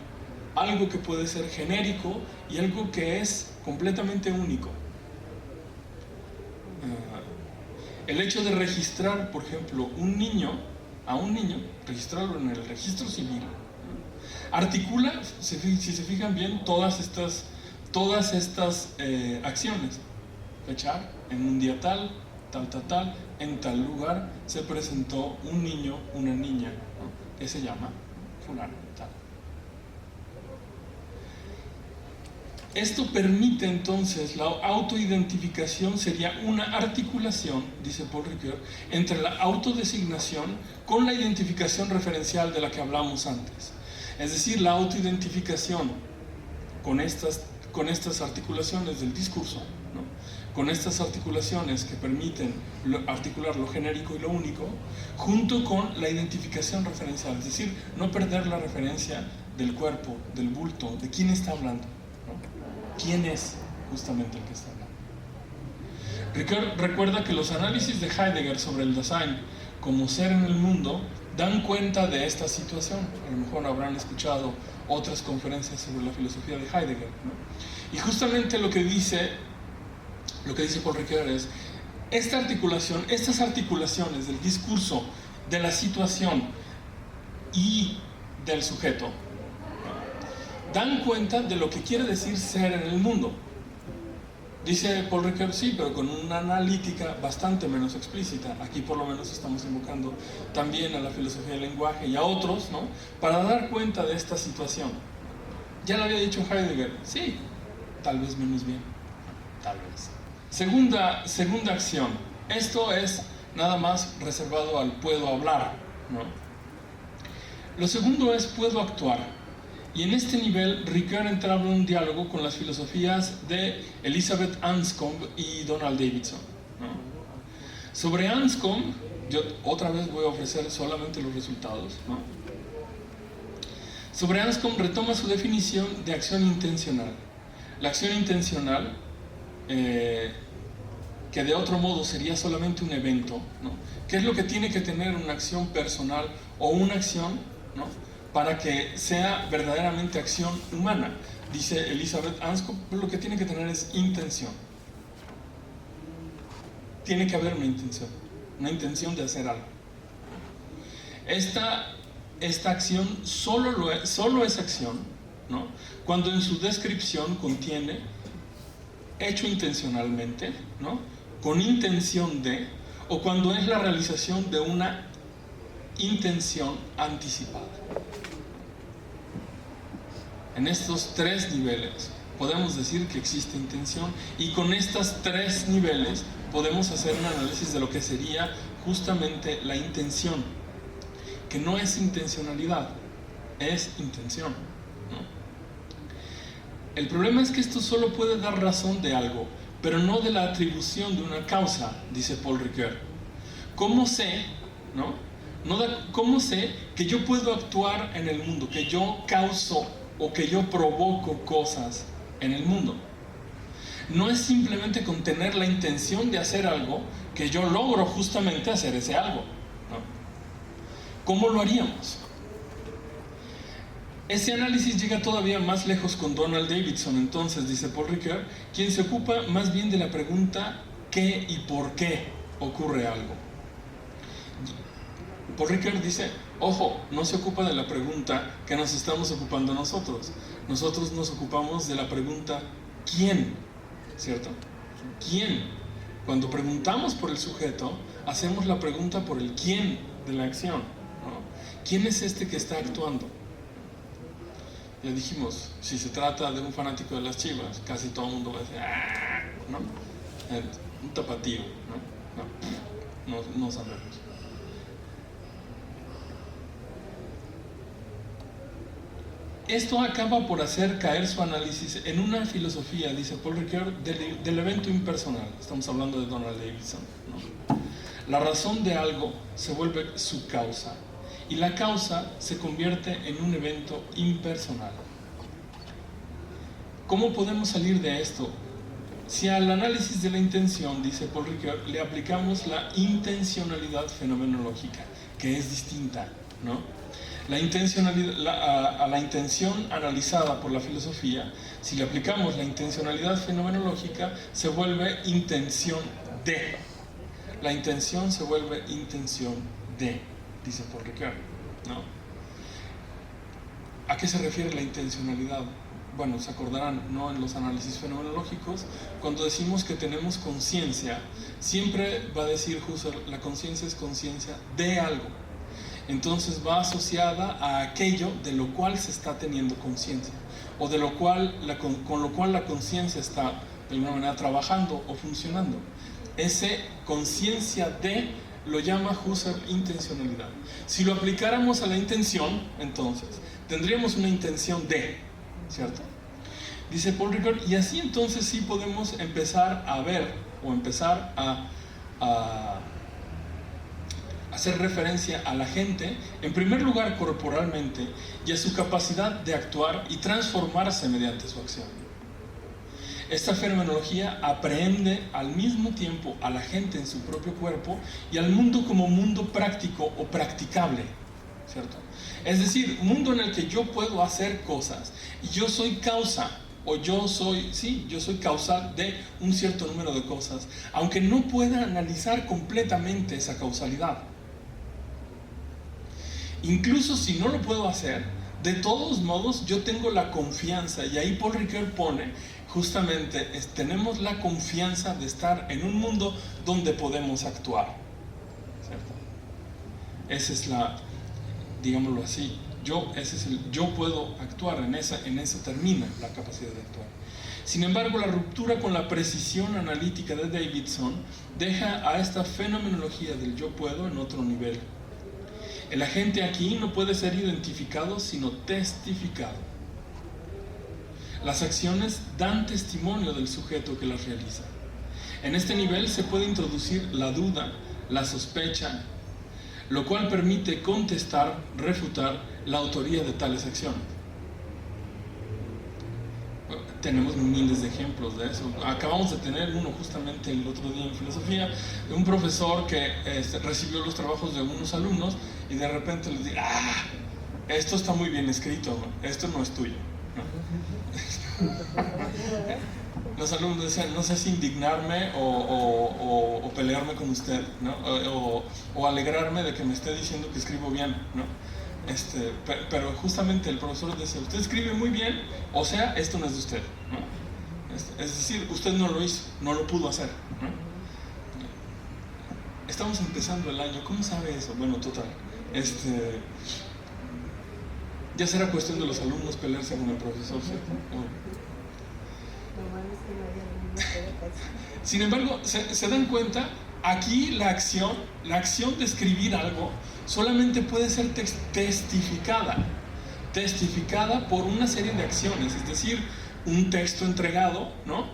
algo que puede ser genérico y algo que es completamente único. El hecho de registrar, por ejemplo, a un niño, registrarlo en el registro civil, ¿no? Articula, si se fijan bien, todas estas acciones. Fechar, en un día tal, en tal lugar se presentó un niño, una niña, ¿no? Que se llama fulano, tal. Esto permite entonces la autoidentificación, sería una articulación, dice Paul Ricoeur, entre la autodesignación con la identificación referencial de la que hablamos antes. Es decir, la autoidentificación con estas articulaciones del discurso, ¿no? Con estas articulaciones que permiten articular lo genérico y lo único, junto con la identificación referencial, es decir, no perder la referencia del cuerpo, del bulto, de quién está hablando, ¿no? ¿Quién es justamente el que está hablando? Recuerda que los análisis de Heidegger sobre el Dasein como ser en el mundo dan cuenta de esta situación. A lo mejor habrán escuchado otras conferencias sobre la filosofía de Heidegger, ¿no? Y justamente lo que dice Paul Ricoeur es estas articulaciones del discurso, de la situación y del sujeto, ¿no? Dan cuenta de lo que quiere decir ser en el mundo. Dice Paul Ricoeur, sí, pero con una analítica bastante menos explícita. Aquí por lo menos estamos invocando también a la filosofía del lenguaje y a otros, ¿no? Para dar cuenta de esta situación. Ya lo había dicho Heidegger, sí, tal vez menos bien, tal vez. Segunda acción, esto es nada más reservado al puedo hablar, ¿no? Lo segundo es puedo actuar. Y en este nivel, Ricoeur entraba en un diálogo con las filosofías de Elizabeth Anscombe y Donald Davidson, ¿no? Sobre Anscombe, yo otra vez voy a ofrecer solamente los resultados, ¿no? Sobre Anscombe retoma su definición de acción intencional. La acción intencional, que de otro modo sería solamente un evento, ¿no? ¿Qué es lo que tiene que tener una acción personal o una acción, ¿no? Para que sea verdaderamente acción humana? Dice Elizabeth Anscombe, lo que tiene que tener es intención. Tiene que haber una intención de hacer algo. Esta acción solo es acción, ¿no? Cuando en su descripción contiene hecho intencionalmente, ¿no? Con intención de, o cuando es la realización de una intención anticipada. En estos tres niveles podemos decir que existe intención, y con estos tres niveles podemos hacer un análisis de lo que sería justamente la intención, que no es intencionalidad, es intención, ¿no? El problema es que esto solo puede dar razón de algo pero no de la atribución de una causa, dice Paul Ricoeur. ¿Cómo sé, ¿Cómo sé que yo puedo actuar en el mundo, que yo causo o que yo provoco cosas en el mundo? No es simplemente con tener la intención de hacer algo que yo logro justamente hacer ese algo, ¿no? ¿Cómo lo haríamos? Ese análisis llega todavía más lejos con Donald Davidson, entonces, dice Paul Ricoeur, quien se ocupa más bien de la pregunta ¿qué y por qué ocurre algo? Paul Ricoeur dice, ojo, no se ocupa de la pregunta que nos estamos ocupando nosotros. Nosotros nos ocupamos de la pregunta ¿quién? ¿Cierto? ¿Quién? Cuando preguntamos por el sujeto, hacemos la pregunta por el quién de la acción, ¿no? ¿Quién es este que está actuando? Ya dijimos, si se trata de un fanático de las Chivas, casi todo el mundo va a decir, ¡ah! ¿No? Un tapatío, no sabemos. Esto acaba por hacer caer su análisis en una filosofía, dice Paul Ricoeur, del evento impersonal. Estamos hablando de Donald Davidson, ¿no? La razón de algo se vuelve su causa y la causa se convierte en un evento impersonal. ¿Cómo podemos salir de esto? Si al análisis de la intención, dice Paul Ricoeur, le aplicamos la intencionalidad fenomenológica, que es distinta, ¿no? A la intención analizada por la filosofía, si le aplicamos la intencionalidad fenomenológica, se vuelve intención de. La intención se vuelve intención de, dice Paul Ricoeur, ¿no? ¿A qué se refiere la intencionalidad? Bueno, se acordarán, ¿no? En los análisis fenomenológicos, cuando decimos que tenemos conciencia, siempre va a decir Husserl, la conciencia es conciencia de algo. Entonces va asociada a aquello de lo cual se está teniendo conciencia, o de lo cual con lo cual la conciencia está de alguna manera trabajando o funcionando. Ese conciencia de lo llama Husserl intencionalidad. Si lo aplicáramos a la intención, entonces tendríamos una intención de, ¿cierto? Dice Paul Ricoeur, y así entonces sí podemos empezar a ver o empezar a hacer referencia a la gente, en primer lugar corporalmente, y a su capacidad de actuar y transformarse mediante su acción. Esta fenomenología aprehende al mismo tiempo a la gente en su propio cuerpo y al mundo como mundo práctico o practicable, ¿cierto? Es decir, mundo en el que yo puedo hacer cosas y yo soy causa, o yo soy causal de un cierto número de cosas, aunque no pueda analizar completamente esa causalidad. Incluso si no lo puedo hacer, de todos modos yo tengo la confianza, y ahí Paul Ricoeur pone justamente, tenemos la confianza de estar en un mundo donde podemos actuar, ¿cierto? Esa es digámoslo así, yo puedo actuar, en eso termina la capacidad de actuar. Sin embargo, la ruptura con la precisión analítica de Davidson deja a esta fenomenología del yo puedo en otro nivel. El agente aquí no puede ser identificado, sino testificado. Las acciones dan testimonio del sujeto que las realiza. En este nivel se puede introducir la duda, la sospecha, lo cual permite contestar, refutar la autoría de tales acciones. Tenemos miles de ejemplos de eso. Acabamos de tener uno justamente el otro día en filosofía, de un profesor que recibió los trabajos de unos alumnos y de repente les dice, esto está muy bien escrito, ¿no? Esto no es tuyo, ¿no? Los alumnos decían, no sé si indignarme o pelearme con usted, ¿no? o alegrarme de que me esté diciendo que escribo bien, ¿no? Pero justamente el profesor decía, usted escribe muy bien, o sea, esto no es de usted, ¿no? Es decir, usted no lo hizo, no lo pudo hacer, ¿no? Estamos empezando el año, ¿cómo sabe eso? Bueno, total, ya será cuestión de los alumnos pelearse con el profesor, ¿cierto? Sin embargo, se dan cuenta, aquí la acción de escribir algo solamente puede ser testificada por una serie de acciones, es decir, un texto entregado, ¿no?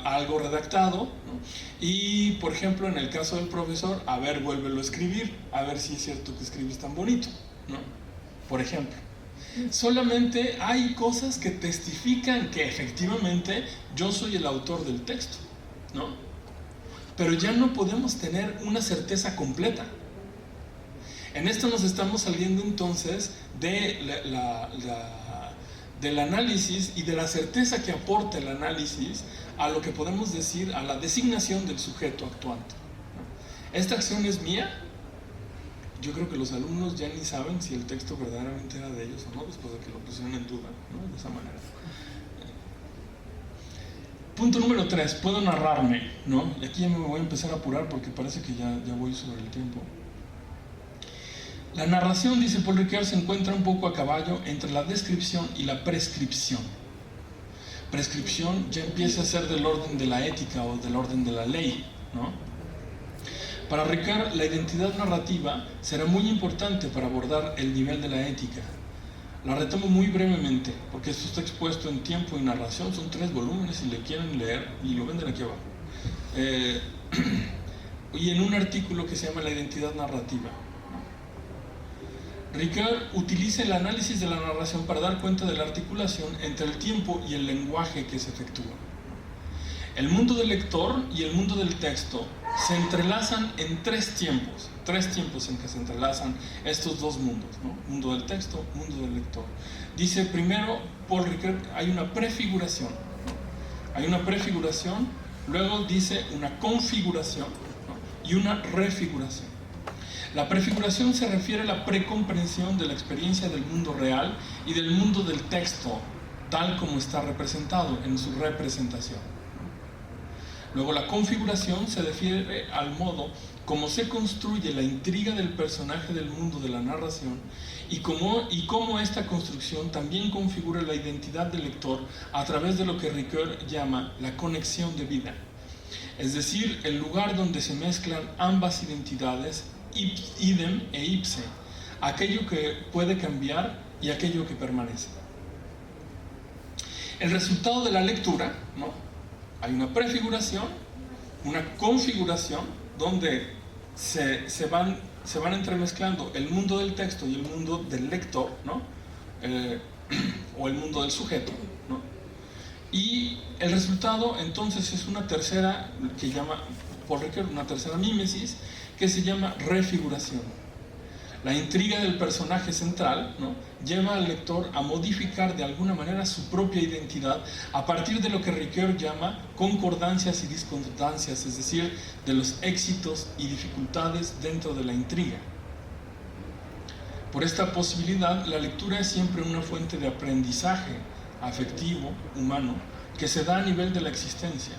algo redactado, ¿no? Y por ejemplo en el caso del profesor, a ver, vuélvelo a escribir, a ver si es cierto que escribes tan bonito, ¿no? Por ejemplo, solamente hay cosas que testifican que efectivamente yo soy el autor del texto, ¿no? Pero ya no podemos tener una certeza completa. En esto nos estamos saliendo entonces de del análisis y de la certeza que aporta el análisis a lo que podemos decir, a la designación del sujeto actuante. ¿Esta acción es mía? Yo creo que los alumnos ya ni saben si el texto verdaderamente era de ellos o no, después de que lo pusieron en duda, ¿no? De esa manera. Punto número 3, puedo narrarme, ¿no? Y aquí ya me voy a empezar a apurar porque parece que ya voy sobre el tiempo. La narración, dice Paul Ricoeur, se encuentra un poco a caballo entre la descripción y la prescripción. Prescripción ya empieza a ser del orden de la ética o del orden de la ley, ¿no? Para Ricoeur, la identidad narrativa será muy importante para abordar el nivel de la ética. La retomo muy brevemente, porque esto está expuesto en Tiempo y Narración, son 3 volúmenes si le quieren leer, y lo venden aquí abajo. Y en un artículo que se llama La identidad narrativa. Ricoeur utiliza el análisis de la narración para dar cuenta de la articulación entre el tiempo y el lenguaje que se efectúa. El mundo del lector y el mundo del texto se entrelazan en 3 tiempos en que se entrelazan estos 2 mundos, ¿no? Mundo del texto, mundo del lector. Dice primero Paul Ricoeur, hay una prefiguración, ¿no? Hay una prefiguración, luego dice una configuración, ¿no? Y una refiguración. La prefiguración se refiere a la precomprensión de la experiencia del mundo real y del mundo del texto, tal como está representado en su representación. Luego la configuración se refiere al modo como se construye la intriga del personaje del mundo de la narración y cómo esta construcción también configura la identidad del lector a través de lo que Ricoeur llama la conexión de vida, es decir, el lugar donde se mezclan ambas identidades, idem e ipse, aquello que puede cambiar y aquello que permanece. El resultado de la lectura, ¿no? Hay una prefiguración, una configuración, donde se van entremezclando el mundo del texto y el mundo del lector, ¿no? O el mundo del sujeto, ¿no? Y el resultado entonces es una tercera, que llama Paul Ricoeur, una tercera mímesis, que se llama refiguración. La intriga del personaje central, ¿no? Lleva al lector a modificar de alguna manera su propia identidad a partir de lo que Ricoeur llama concordancias y discordancias, es decir, de los éxitos y dificultades dentro de la intriga. Por esta posibilidad, la lectura es siempre una fuente de aprendizaje afectivo, humano, que se da a nivel de la existencia.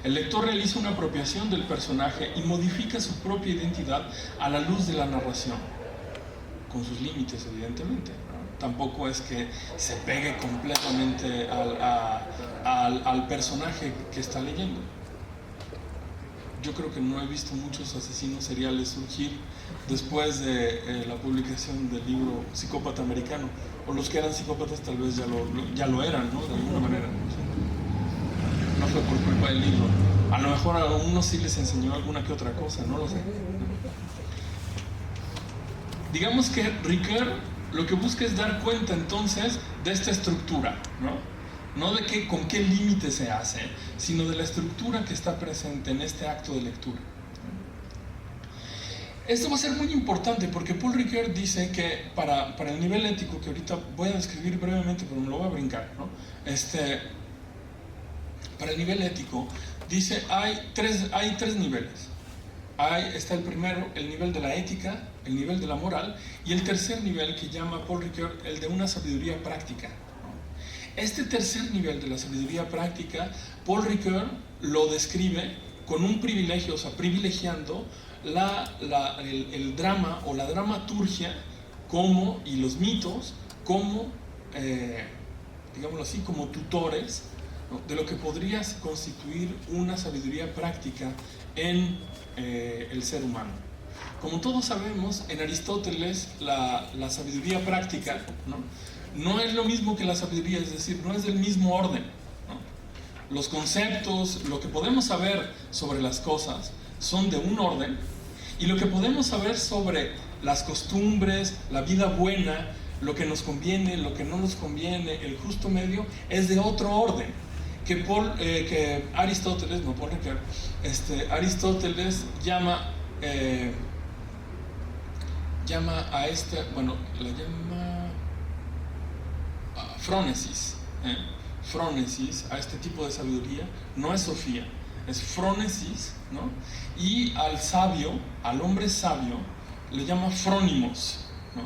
El lector realiza una apropiación del personaje y modifica su propia identidad a la luz de la narración, con sus límites, evidentemente, ¿no? Tampoco es que se pegue completamente al personaje que está leyendo. Yo creo que no he visto muchos asesinos seriales surgir después de la publicación del libro Psicópata Americano, o los que eran psicópatas tal vez ya lo eran, ¿no? De alguna manera, ¿no? No fue por culpa del libro. A lo mejor a unos sí les enseñó alguna que otra cosa, no lo sé. Digamos que Ricoeur lo que busca es dar cuenta entonces de esta estructura, ¿no? No de con qué límite se hace, sino de la estructura que está presente en este acto de lectura. Esto va a ser muy importante porque Paul Ricoeur dice que para el nivel ético, que ahorita voy a describir brevemente, pero me lo voy a brincar, ¿no? Para el nivel ético, dice, hay tres niveles. Está el primero, el nivel de la ética, el nivel de la moral, y el tercer nivel que llama Paul Ricoeur el de una sabiduría práctica. Este tercer nivel de la sabiduría práctica, Paul Ricoeur lo describe con un privilegio, o sea, privilegiando el drama o la dramaturgia y los mitos como, digámoslo así, como tutores, ¿no? De lo que podría constituir una sabiduría práctica en el ser humano. Como todos sabemos, en Aristóteles la sabiduría práctica, ¿no? No es lo mismo que la sabiduría, es decir, no es del mismo orden, ¿no? los conceptos, lo que podemos saber sobre las cosas son de un orden, y lo que podemos saber sobre las costumbres, la vida buena, lo que nos conviene, lo que no nos conviene, el justo medio, es de otro orden. Que Aristóteles, no Paul Ricoeur, Aristóteles llama a la llama frónesis, frónesis a este tipo de sabiduría, no es Sofía, es frónesis, ¿no? Y al sabio, al hombre sabio, le llama frónimos, ¿no?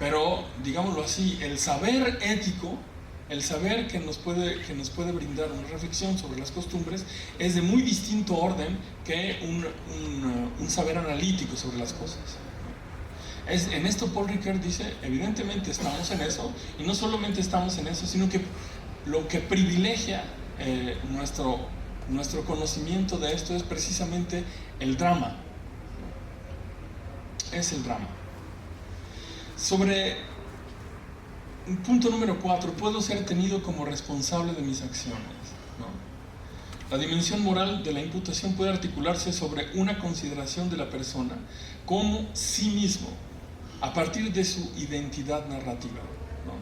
Pero, digámoslo así, el saber ético, el saber que nos puede brindar una reflexión sobre las costumbres, es de muy distinto orden que un saber analítico sobre las cosas. En esto Paul Ricoeur dice, evidentemente estamos en eso, y no solamente estamos en eso, sino que lo que privilegia nuestro conocimiento de esto es precisamente el drama. Es el drama. Sobre punto número 4, puedo ser tenido como responsable de mis acciones, ¿no? La dimensión moral de la imputación puede articularse sobre una consideración de la persona como sí mismo, a partir de su identidad narrativa, ¿no?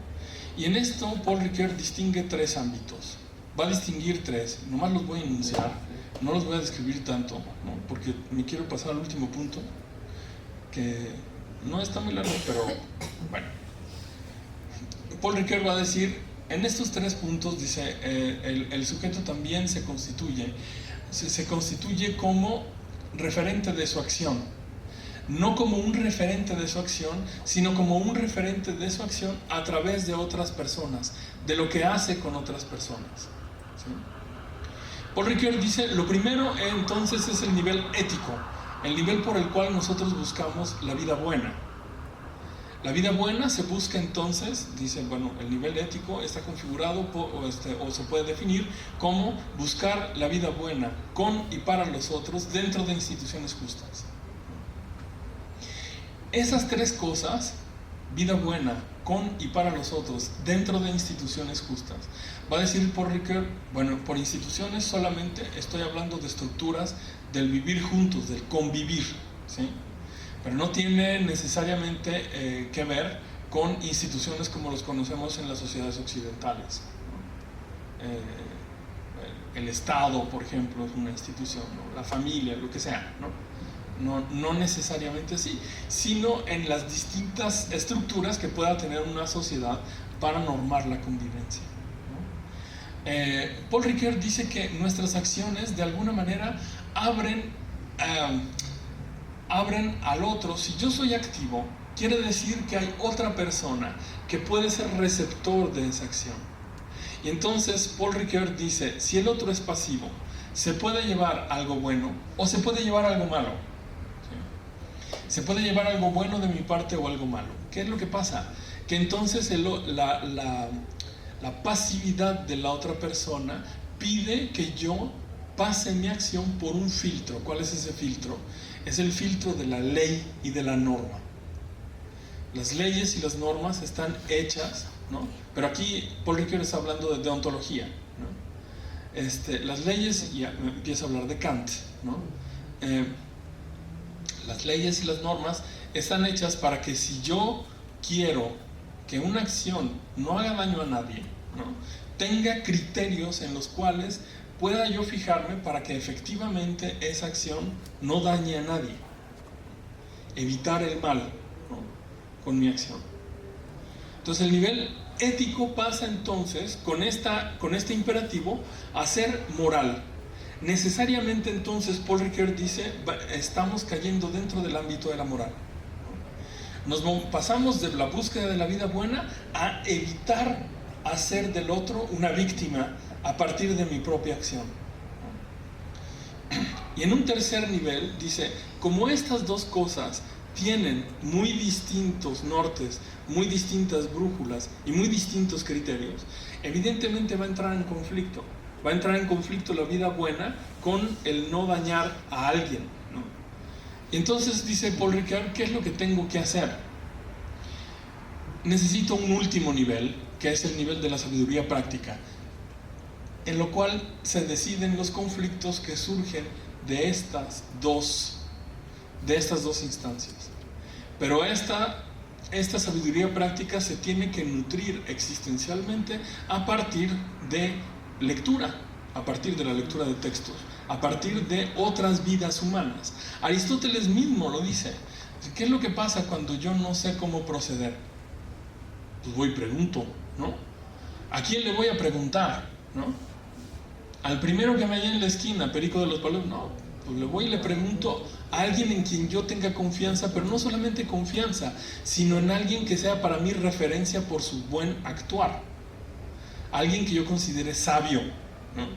Y en esto Paul Ricoeur distingue 3 ámbitos. Va a distinguir 3, nomás los voy a enunciar, no los voy a describir tanto, ¿no? Porque me quiero pasar al último punto, que no está muy largo, pero bueno. Paul Ricoeur va a decir, en estos 3 puntos, dice, el sujeto también se constituye como referente de su acción, no como un referente de su acción, sino como un referente de su acción a través de otras personas, de lo que hace con otras personas, ¿sí? Paul Ricoeur dice, lo primero entonces es el nivel ético, el nivel por el cual nosotros buscamos la vida buena. La vida buena se busca entonces, dice, el nivel ético está configurado o se puede definir como buscar la vida buena con y para los otros dentro de instituciones justas. Esas 3 cosas, vida buena, con y para los otros, dentro de instituciones justas, va a decir Paul Ricoeur, por instituciones solamente estoy hablando de estructuras del vivir juntos, del convivir, ¿sí? Pero no tiene necesariamente que ver con instituciones como los conocemos en las sociedades occidentales, ¿no? El Estado, por ejemplo, es una institución, ¿no? La familia, lo que sea, ¿no? No necesariamente así, sino en las distintas estructuras que pueda tener una sociedad para normar la convivencia, ¿no? Paul Ricoeur dice que nuestras acciones de alguna manera abren al otro. Si yo soy activo, quiere decir que hay otra persona que puede ser receptor de esa acción. Y entonces Paul Ricoeur dice, si el otro es pasivo, se puede llevar algo bueno o se puede llevar algo malo, ¿sí? Se puede llevar algo bueno de mi parte o algo malo. ¿Qué es lo que pasa? Que entonces la pasividad de la otra persona pide que yo pase mi acción por un filtro. ¿Cuál es ese filtro? Es el filtro de la ley y de la norma. Las leyes y las normas están hechas, ¿no? Pero aquí Paul Ricoeur está hablando de deontología, ¿no? Las leyes, y empieza a hablar de Kant, ¿no? Las leyes y las normas están hechas para que si yo quiero que una acción no haga daño a nadie, ¿no?, tenga criterios en los cuales pueda yo fijarme para que efectivamente esa acción no dañe a nadie, evitar el mal, ¿no?, con mi acción. Entonces el nivel ético pasa entonces con este imperativo a ser moral. Necesariamente entonces Paul Ricoeur dice, estamos cayendo dentro del ámbito de la moral. Nos pasamos de la búsqueda de la vida buena a evitar hacer del otro una víctima a partir de mi propia acción. Y en un tercer nivel dice, como estas dos cosas tienen muy distintos nortes, muy distintas brújulas y muy distintos criterios, evidentemente va a entrar en conflicto. Va a entrar en conflicto la vida buena con el no dañar a alguien, ¿no? Y entonces dice Paul Ricoeur, ¿qué es lo que tengo que hacer? Necesito un último nivel, que es el nivel de la sabiduría práctica. en lo cual se deciden los conflictos que surgen de estas dos instancias. Pero esta sabiduría práctica se tiene que nutrir existencialmente a partir de lectura, a partir de la lectura de textos, a partir de otras vidas humanas. Aristóteles mismo lo dice. ¿Qué es lo que pasa cuando yo no sé cómo proceder? Pues voy y pregunto, ¿no? ¿A quién le voy a preguntar, no? Al primero que me halla en la esquina, Perico de los Palos, no, pues le voy y le pregunto a alguien en quien yo tenga confianza, pero no solamente confianza, sino en alguien que sea para mí referencia por su buen actuar, alguien que yo considere sabio, ¿no?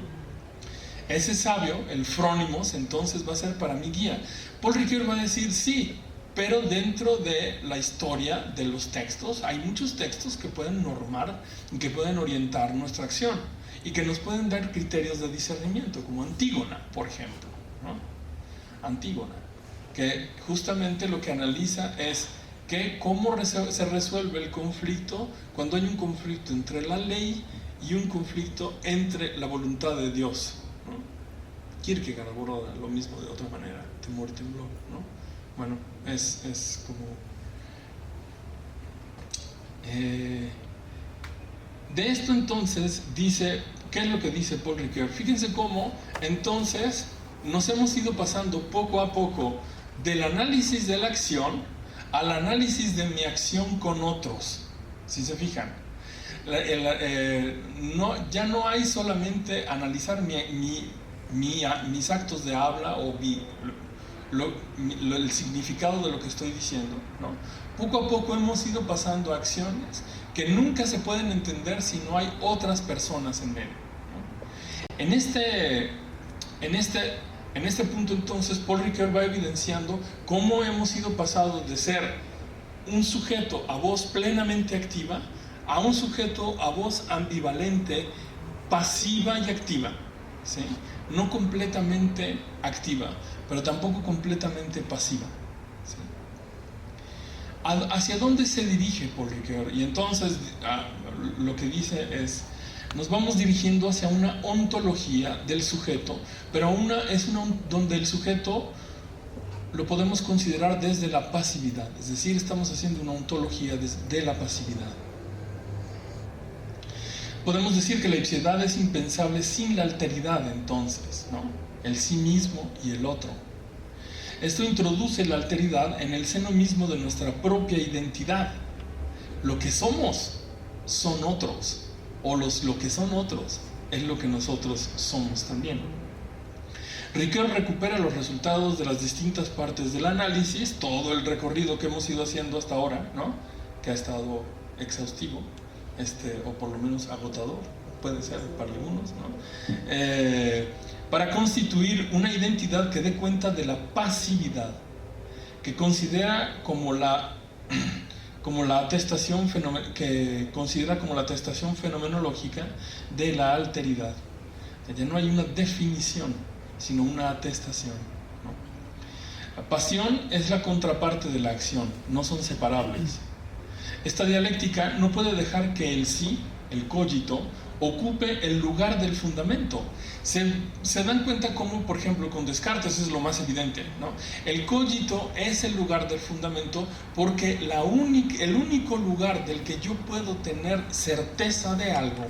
Ese sabio, el frónimos, entonces va a ser para mí guía. Paul Ricoeur va a decir sí, pero dentro de la historia de los textos hay muchos textos que pueden normar y que pueden orientar nuestra acción y que nos pueden dar criterios de discernimiento, como Antígona, por ejemplo, ¿no? Antígona, que justamente lo que analiza es cómo se resuelve el conflicto cuando hay un conflicto entre la ley y un conflicto entre la voluntad de Dios, ¿no? Kierkegaard aborda lo mismo de otra manera, Temor y Temblor, ¿no? Bueno, es como... de esto entonces dice, ¿qué es lo que dice Paul Ricoeur? Fíjense cómo entonces nos hemos ido pasando poco a poco del análisis de la acción al análisis de mi acción con otros, si se fijan. Ya no hay solamente analizar mis actos de habla o el significado de lo que estoy diciendo, ¿no? Poco a poco hemos ido pasando a acciones que nunca se pueden entender si no hay otras personas en medio, ¿no? En este punto entonces Paul Ricoeur va evidenciando cómo hemos ido pasando de ser un sujeto a voz plenamente activa a un sujeto a voz ambivalente, pasiva y activa, ¿sí? No completamente activa, pero tampoco completamente pasiva, ¿sí? ¿Hacia dónde se dirige Paul Ricoeur? Y entonces lo que dice es, nos vamos dirigiendo hacia una ontología del sujeto, pero donde el sujeto lo podemos considerar desde la pasividad, es decir, estamos haciendo una ontología de la pasividad. Podemos decir que la ipsiedad es impensable sin la alteridad, entonces, ¿no? El sí mismo y el otro. Esto introduce la alteridad en el seno mismo de nuestra propia identidad. Lo que somos son otros, o lo que son otros es lo que nosotros somos también. Ricoeur recupera los resultados de las distintas partes del análisis, todo el recorrido que hemos ido haciendo hasta ahora, ¿no? Que ha estado exhaustivo, o por lo menos agotador, puede ser para algunos, ¿no? Para constituir una identidad que dé cuenta de la pasividad, que considera como la atestación fenomenológica de la alteridad. Ya no hay una definición, sino una atestación, ¿no? La pasión es la contraparte de la acción, no son separables. Esta dialéctica no puede dejar que el sí, el cogito, ocupe el lugar del fundamento. Se dan cuenta cómo, por ejemplo, con Descartes es lo más evidente, ¿no? El cogito es el lugar del fundamento porque el único lugar del que yo puedo tener certeza de algo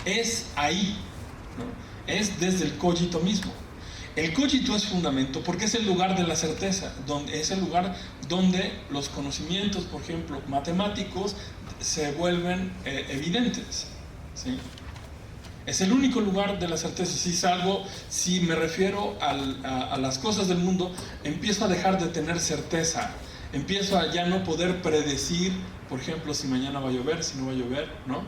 es ahí, ¿no? Es desde el cogito mismo. El cogito es fundamento porque es el lugar de la certeza, es el lugar donde los conocimientos, por ejemplo, matemáticos, se vuelven evidentes, ¿sí? Es el único lugar de la certeza. Si me refiero a las cosas del mundo, empiezo a dejar de tener certeza, empiezo a ya no poder predecir, por ejemplo, si mañana va a llover, si no va a llover, ¿no?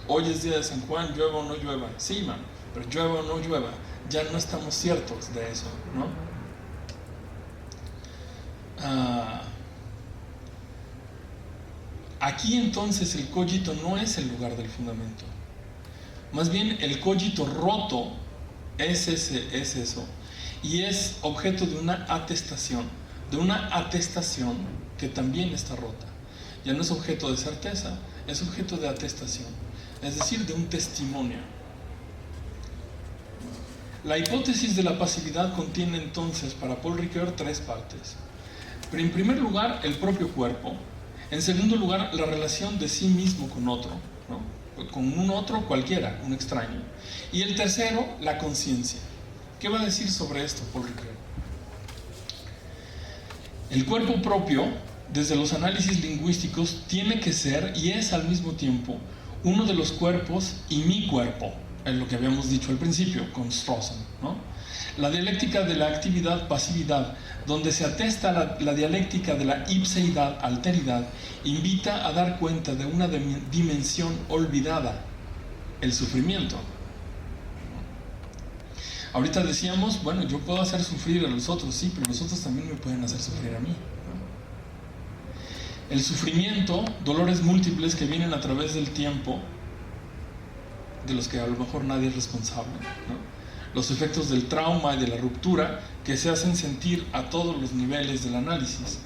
Hoy es día de San Juan, llueva o no llueva. Sí, man, pero llueva o no llueva, ya no estamos ciertos de eso, ¿no? Aquí entonces el cogito no es el lugar del fundamento. Más bien el cogito roto es eso, y es objeto de una atestación que también está rota. Ya no es objeto de certeza, es objeto de atestación, es decir, de un testimonio. La hipótesis de la pasividad contiene entonces para Paul Ricoeur 3 partes. Pero en primer lugar, el propio cuerpo. En segundo lugar, la relación de sí mismo con otro, ¿no? Con un otro cualquiera, un extraño. Y el tercero, la conciencia. ¿Qué va a decir sobre esto Paul Ricoeur? El cuerpo propio, desde los análisis lingüísticos, tiene que ser y es al mismo tiempo uno de los cuerpos y mi cuerpo, es lo que habíamos dicho al principio con Strawson, ¿no? La dialéctica de la actividad-pasividad, donde se atesta la dialéctica de la ipseidad-alteridad, invita a dar cuenta de una dimensión olvidada, el sufrimiento. Ahorita decíamos, bueno, yo puedo hacer sufrir a los otros, sí, pero los otros también me pueden hacer sufrir a mí, ¿no? El sufrimiento, dolores múltiples que vienen a través del tiempo, de los que a lo mejor nadie es responsable, ¿no? Los efectos del trauma y de la ruptura que se hacen sentir a todos los niveles del análisis.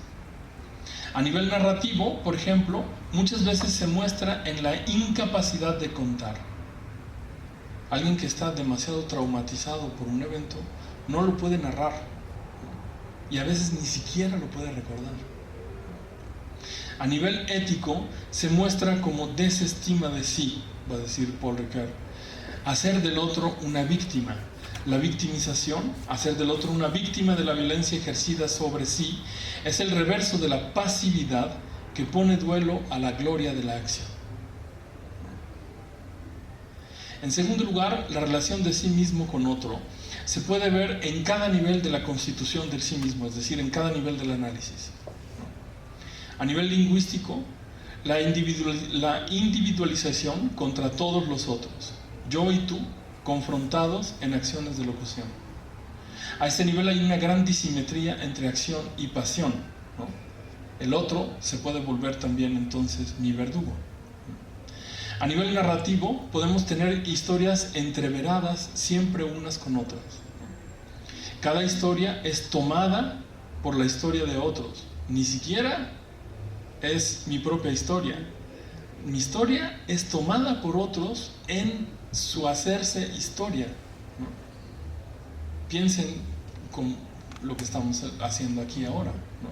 A nivel narrativo, por ejemplo, muchas veces se muestra en la incapacidad de contar. Alguien que está demasiado traumatizado por un evento no lo puede narrar, ¿no? Y a veces ni siquiera lo puede recordar. A nivel ético, se muestra como desestima de sí, va a decir Paul Ricoeur. Hacer del otro una víctima. La victimización, hacer del otro una víctima de la violencia ejercida sobre sí, es el reverso de la pasividad que pone duelo a la gloria de la acción. En segundo lugar, la relación de sí mismo con otro se puede ver en cada nivel de la constitución del sí mismo, es decir, en cada nivel del análisis. A nivel lingüístico, la individualización contra todos los otros, yo y tú, confrontados en acciones de locución. A este nivel hay una gran disimetría entre acción y pasión, ¿no? El otro se puede volver también entonces mi verdugo. A nivel narrativo podemos tener historias entreveradas siempre unas con otras. Cada historia es tomada por la historia de otros, ni siquiera es mi propia historia. Mi historia es tomada por otros en su hacerse historia, ¿no? Piensen con lo que estamos haciendo aquí ahora, ¿no?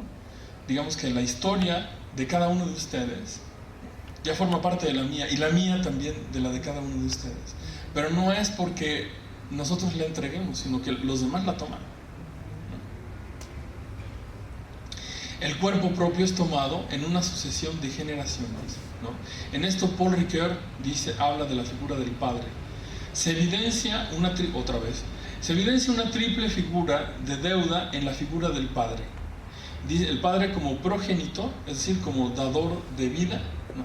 Digamos que la historia de cada uno de ustedes ya forma parte de la mía, y la mía también de la de cada uno de ustedes. Pero no es porque nosotros la entreguemos, sino que los demás la toman, ¿no? El cuerpo propio es tomado en una sucesión de generaciones, ¿no? En esto Paul Ricoeur habla de la figura del padre. Se evidencia una triple figura de deuda en la figura del padre. Dice el padre como progenitor, es decir, como dador de vida, ¿no?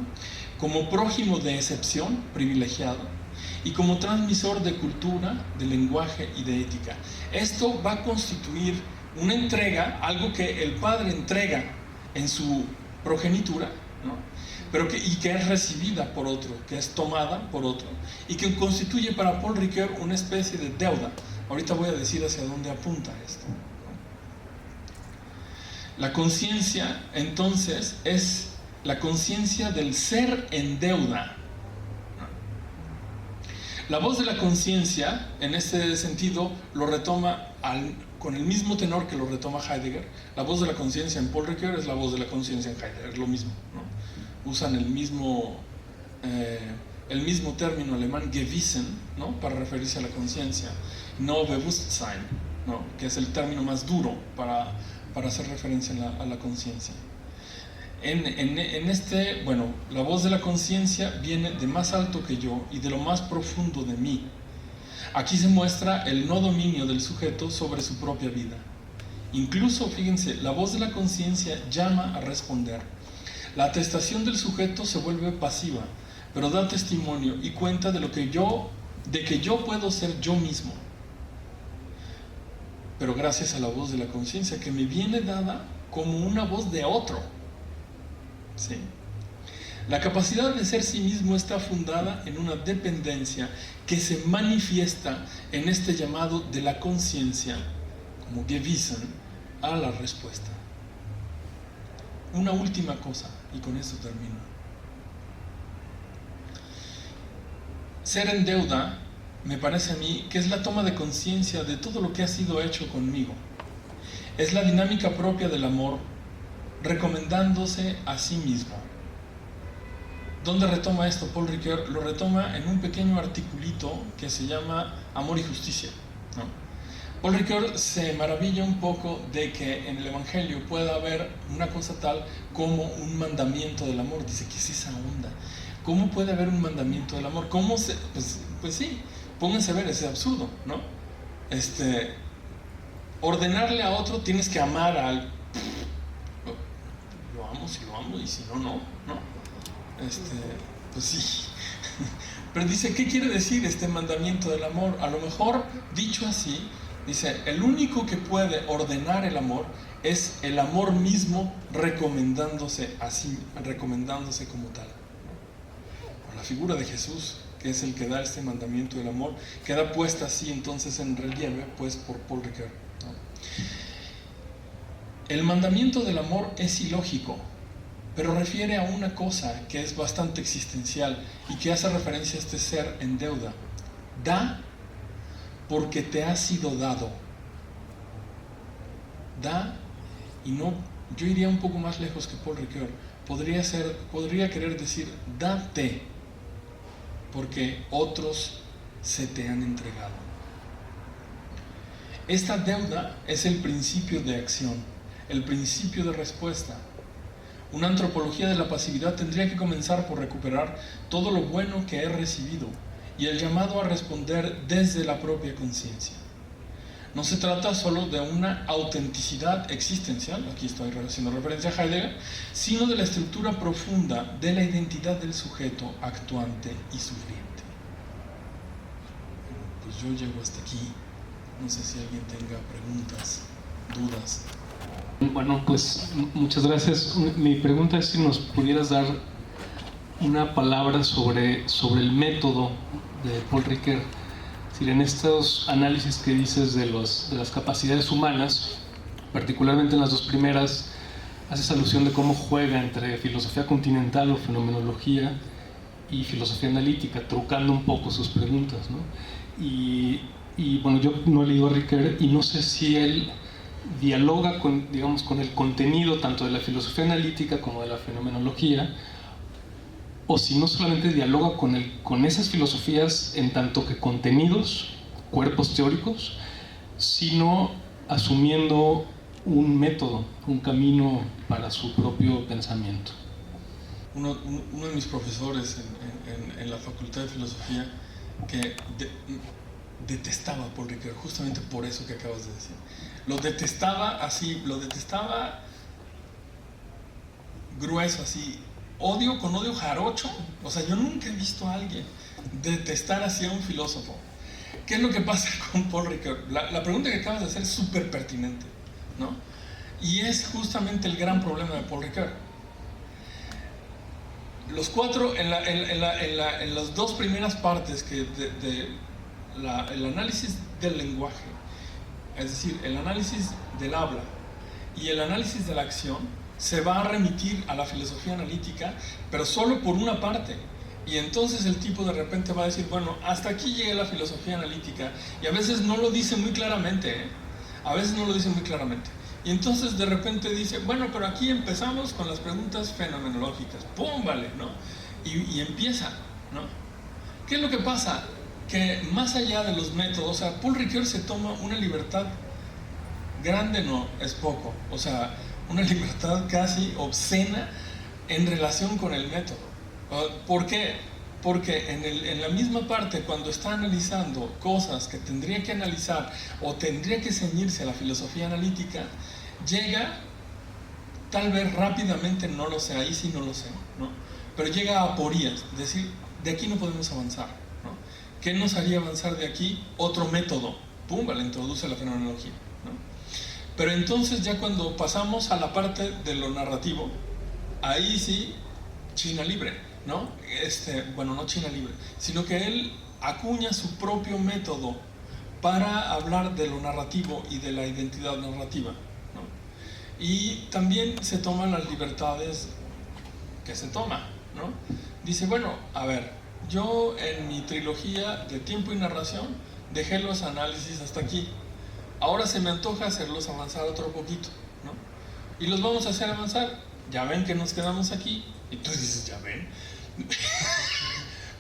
Como prójimo de excepción, privilegiado, y como transmisor de cultura, de lenguaje y de ética. Esto va a constituir una entrega, algo que el padre entrega en su progenitura, ¿no? Y que es recibida por otro, que es tomada por otro, y que constituye para Paul Ricoeur una especie de deuda. Ahorita voy a decir hacia dónde apunta esto, ¿no? La conciencia, entonces, es la conciencia del ser en deuda. La voz de la conciencia, en este sentido, lo retoma con el mismo tenor que lo retoma Heidegger. La voz de la conciencia en Paul Ricoeur es la voz de la conciencia en Heidegger, lo mismo, ¿no? Usan el mismo término alemán Gewissen, ¿no? Para referirse a la conciencia, no Bewusstsein, ¿no? Que es el término más duro para hacer referencia a la conciencia. La voz de la conciencia viene de más alto que yo y de lo más profundo de mí. Aquí se muestra el no dominio del sujeto sobre su propia vida. Incluso, fíjense, la voz de la conciencia llama a responder. La atestación del sujeto se vuelve pasiva, pero da testimonio y cuenta de que yo puedo ser yo mismo. Pero gracias a la voz de la conciencia, que me viene dada como una voz de otro. ¿Sí? La capacidad de ser sí mismo está fundada en una dependencia que se manifiesta en este llamado de la conciencia, como Gewissen, a la respuesta. Una última cosa, y con esto termino. Ser en deuda me parece a mí que es la toma de conciencia de todo lo que ha sido hecho conmigo. Es la dinámica propia del amor, recomendándose a sí mismo. ¿Dónde retoma esto Paul Ricoeur? Lo retoma en un pequeño articulito que se llama Amor y Justicia, ¿no? Paul Ricoeur se maravilla un poco de que en el Evangelio pueda haber una cosa tal como un mandamiento del amor. Dice, ¿qué es esa onda? ¿Cómo puede haber un mandamiento del amor? ¿Cómo se...? Pues sí, pónganse a ver, es absurdo, ¿no? Ordenarle a otro, tienes que amar al... Lo amo si lo amo, y si no, no, ¿no? Pues sí. Pero dice, ¿qué quiere decir este mandamiento del amor? A lo mejor, dicho así, dice, el único que puede ordenar el amor es el amor mismo recomendándose así, recomendándose como tal. La figura de Jesús, que es el que da este mandamiento del amor, queda puesta así entonces en relieve, pues, por Paul Ricoeur, ¿no? El mandamiento del amor es ilógico, pero refiere a una cosa que es bastante existencial y que hace referencia a este ser en deuda. Da porque te ha sido dado. Da, y no, yo iría un poco más lejos que Paul Ricoeur. Podría querer decir, date, porque otros se te han entregado. Esta deuda es el principio de acción, el principio de respuesta. Una antropología de la pasividad tendría que comenzar por recuperar todo lo bueno que he recibido y el llamado a responder desde la propia conciencia. No se trata solo de una autenticidad existencial, aquí estoy haciendo referencia a Heidegger, sino de la estructura profunda de la identidad del sujeto actuante y sufriente. Pues yo llego hasta aquí. No sé si alguien tenga preguntas, dudas. Bueno, pues muchas gracias. Mi pregunta es si nos pudieras dar una palabra sobre el método de Paul Ricoeur. Es decir, en estos análisis que dices de las capacidades humanas, particularmente en las dos primeras, haces alusión de cómo juega entre filosofía continental o fenomenología y filosofía analítica, trucando un poco sus preguntas, ¿no? Y bueno, yo no he leído a Ricoeur y no sé si él dialoga con, digamos, con el contenido tanto de la filosofía analítica como de la fenomenología, o si no solamente dialoga con esas filosofías en tanto que contenidos, cuerpos teóricos, sino asumiendo un método, un camino para su propio pensamiento. Uno de mis profesores en la Facultad de Filosofía que detestaba a Paul Ricoeur, justamente por eso que acabas de decir. Lo detestaba así, lo detestaba grueso, así, odio con odio jarocho. O sea, yo nunca he visto a alguien detestar así a un filósofo. ¿Qué es lo que pasa con Paul Ricoeur? La pregunta que acabas de hacer es súper pertinente, ¿no? Y es justamente el gran problema de Paul Ricoeur. Los cuatro, en las dos primeras partes el análisis del lenguaje, es decir, el análisis del habla y el análisis de la acción, se va a remitir a la filosofía analítica, pero solo por una parte. Y entonces el tipo de repente va a decir, bueno, hasta aquí llega la filosofía analítica, y a veces no lo dice muy claramente, ¿eh? A veces no lo dice muy claramente. Y entonces de repente dice, bueno, pero aquí empezamos con las preguntas fenomenológicas, ¡pum! Vale, ¿no? Y empieza, ¿no? ¿Qué es lo que pasa? Que más allá de los métodos, o sea, Paul Ricoeur se toma una libertad grande, no, es poco, o sea, una libertad casi obscena en relación con el método. ¿Por qué? Porque en la misma parte, cuando está analizando cosas que tendría que analizar o tendría que ceñirse a la filosofía analítica, llega, tal vez rápidamente, no lo sé, ahí sí no lo sé, ¿no? Pero llega a aporías, es decir, de aquí no podemos avanzar, ¿no? ¿Qué nos haría avanzar de aquí? Otro método, pum, le introduce la fenomenología, ¿no? Pero entonces ya cuando pasamos a la parte de lo narrativo, ahí sí, China libre, ¿no? Bueno, no China libre, sino que él acuña su propio método para hablar de lo narrativo y de la identidad narrativa, ¿no? Y también se toman las libertades que se toma, ¿no? Dice, bueno, a ver, yo en mi trilogía de tiempo y narración dejé los análisis hasta aquí. Ahora se me antoja hacerlos avanzar otro poquito, ¿no? Y los vamos a hacer avanzar. Ya ven que nos quedamos aquí. Y tú dices, ¿ya ven?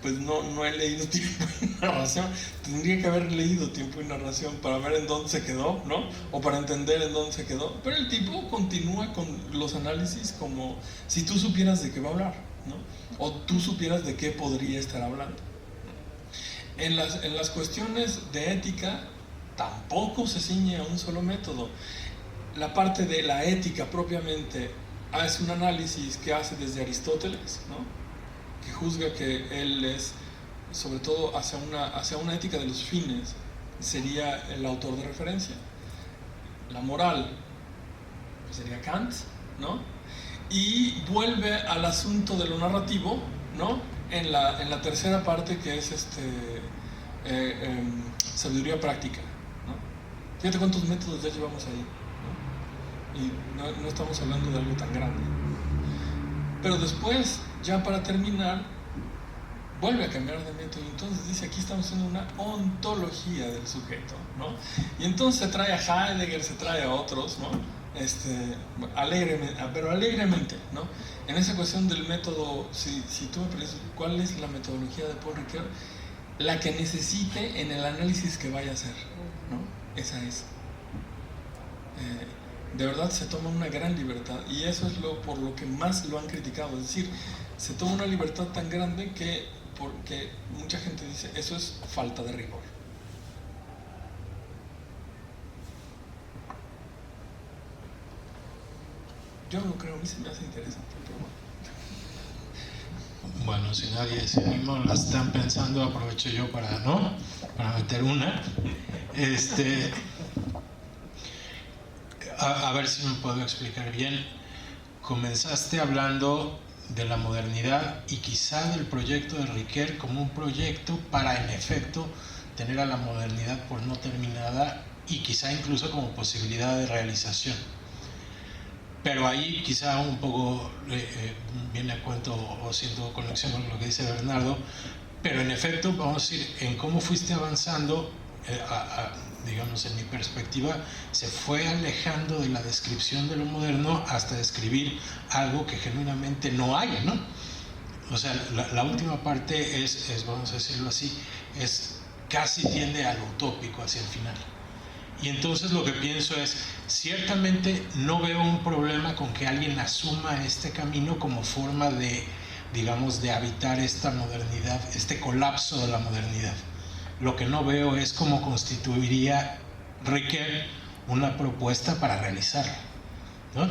Pues no he leído tiempo y narración. Tendría que haber leído tiempo y narración para ver en dónde se quedó, ¿no? O para entender en dónde se quedó. Pero el tipo continúa con los análisis como si tú supieras de qué va a hablar, ¿no? O tú supieras de qué podría estar hablando. En las cuestiones de ética tampoco se ciñe a un solo método. La parte de la ética propiamente es un análisis que hace desde Aristóteles, ¿no? Que juzga que él es, sobre todo hacia una ética de los fines, sería el autor de referencia. La moral, pues sería Kant, ¿no? Y vuelve al asunto de lo narrativo, ¿no? En la tercera parte, que es sabiduría práctica, ¿no? Fíjate cuántos métodos ya llevamos ahí, ¿no? Y no estamos hablando de algo tan grande. Pero después, ya para terminar, vuelve a cambiar de método. Y entonces dice, aquí estamos haciendo una ontología del sujeto, ¿no? Y entonces se trae a Heidegger, se trae a otros, ¿no? Pero alegremente, ¿no? En esa cuestión del método, si tú me preguntas cuál es la metodología de Paul Ricoeur, la que necesite en el análisis que vaya a hacer, ¿no? Esa es. De verdad se toma una gran libertad, y eso es por lo que más lo han criticado. Es decir, se toma una libertad tan grande porque mucha gente dice, eso es falta de rigor. Yo no creo, a mí se me hace interesante, pero bueno. Bueno, si nadie se anima, la están pensando, aprovecho yo para meter una. A ver si me puedo explicar bien. Comenzaste hablando de la modernidad y quizá del proyecto de Ricoeur como un proyecto para, en efecto, tener a la modernidad por no terminada y quizá incluso como posibilidad de realización. Pero ahí quizá un poco viene a cuento o siento conexión con lo que dice Bernardo, pero en efecto, vamos a decir, en cómo fuiste avanzando, digamos, en mi perspectiva, se fue alejando de la descripción de lo moderno hasta describir algo que genuinamente no hay, ¿no? O sea, la última parte es, vamos a decirlo así, casi tiende a lo utópico hacia el final. Y entonces lo que pienso es, ciertamente no veo un problema con que alguien asuma este camino como forma de, digamos, de habitar esta modernidad, este colapso de la modernidad. Lo que no veo es cómo constituiría Ricoeur una propuesta para realizarla, ¿no?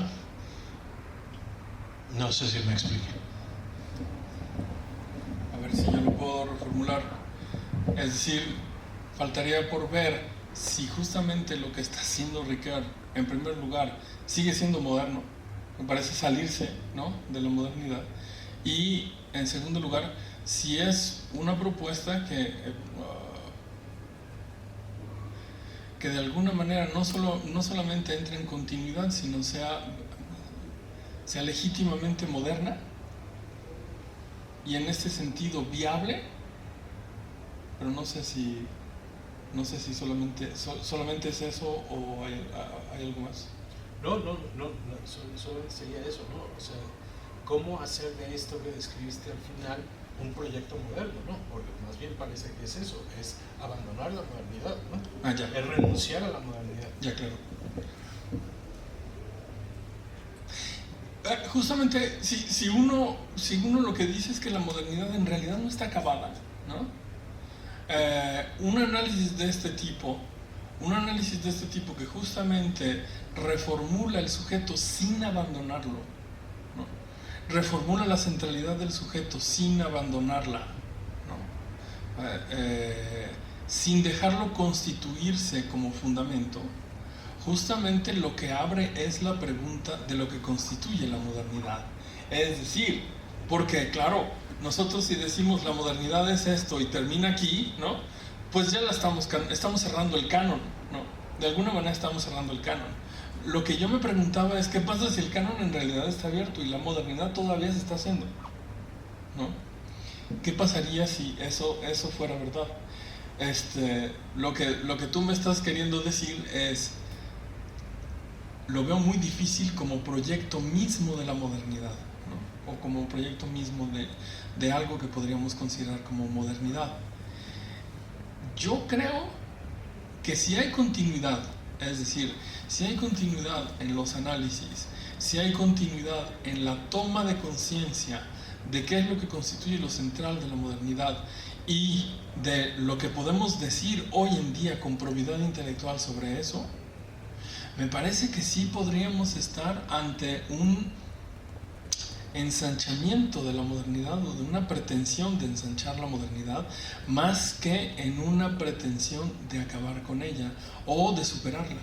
No sé si me explico. A ver si yo lo puedo reformular. Es decir, faltaría por ver si justamente lo que está haciendo Ricoeur, en primer lugar, sigue siendo moderno. Me parece salirse, ¿no?, de la modernidad. Y en segundo lugar, si es una propuesta que de alguna manera no solamente entre en continuidad, sino sea legítimamente moderna y en este sentido viable, pero no sé si solamente es eso o hay algo más. No, solo sería eso, ¿no? O sea, ¿cómo hacer de esto que describiste al final un proyecto moderno, ¿no? Porque más bien parece que es eso, es abandonar la modernidad, ¿no? Ya. Es renunciar a la modernidad. Ya, claro. Justamente, si uno lo que dice es que la modernidad en realidad no está acabada, ¿no? Un análisis de este tipo que justamente reformula el sujeto sin abandonarlo, ¿no? Reformula la centralidad del sujeto sin abandonarla, ¿no? Sin dejarlo constituirse como fundamento. Justamente lo que abre es la pregunta de lo que constituye la modernidad. Es decir, porque claro, nosotros si decimos la modernidad es esto y termina aquí, ¿no?, pues ya estamos cerrando el canon, ¿no? De alguna manera estamos cerrando el canon. Lo que yo me preguntaba es qué pasa si el canon en realidad está abierto y la modernidad todavía se está haciendo, ¿no? ¿qué pasaría si eso fuera verdad? Lo que tú me estás queriendo decir es, lo veo muy difícil como proyecto mismo de la modernidad, ¿no? O como proyecto mismo de algo que podríamos considerar como modernidad. Yo creo que si hay continuidad, es decir, si hay continuidad en los análisis, si hay continuidad en la toma de conciencia de qué es lo que constituye lo central de la modernidad y de lo que podemos decir hoy en día con probidad intelectual sobre eso, me parece que sí podríamos estar ante un ensanchamiento de la modernidad o de una pretensión de ensanchar la modernidad más que en una pretensión de acabar con ella o de superarla.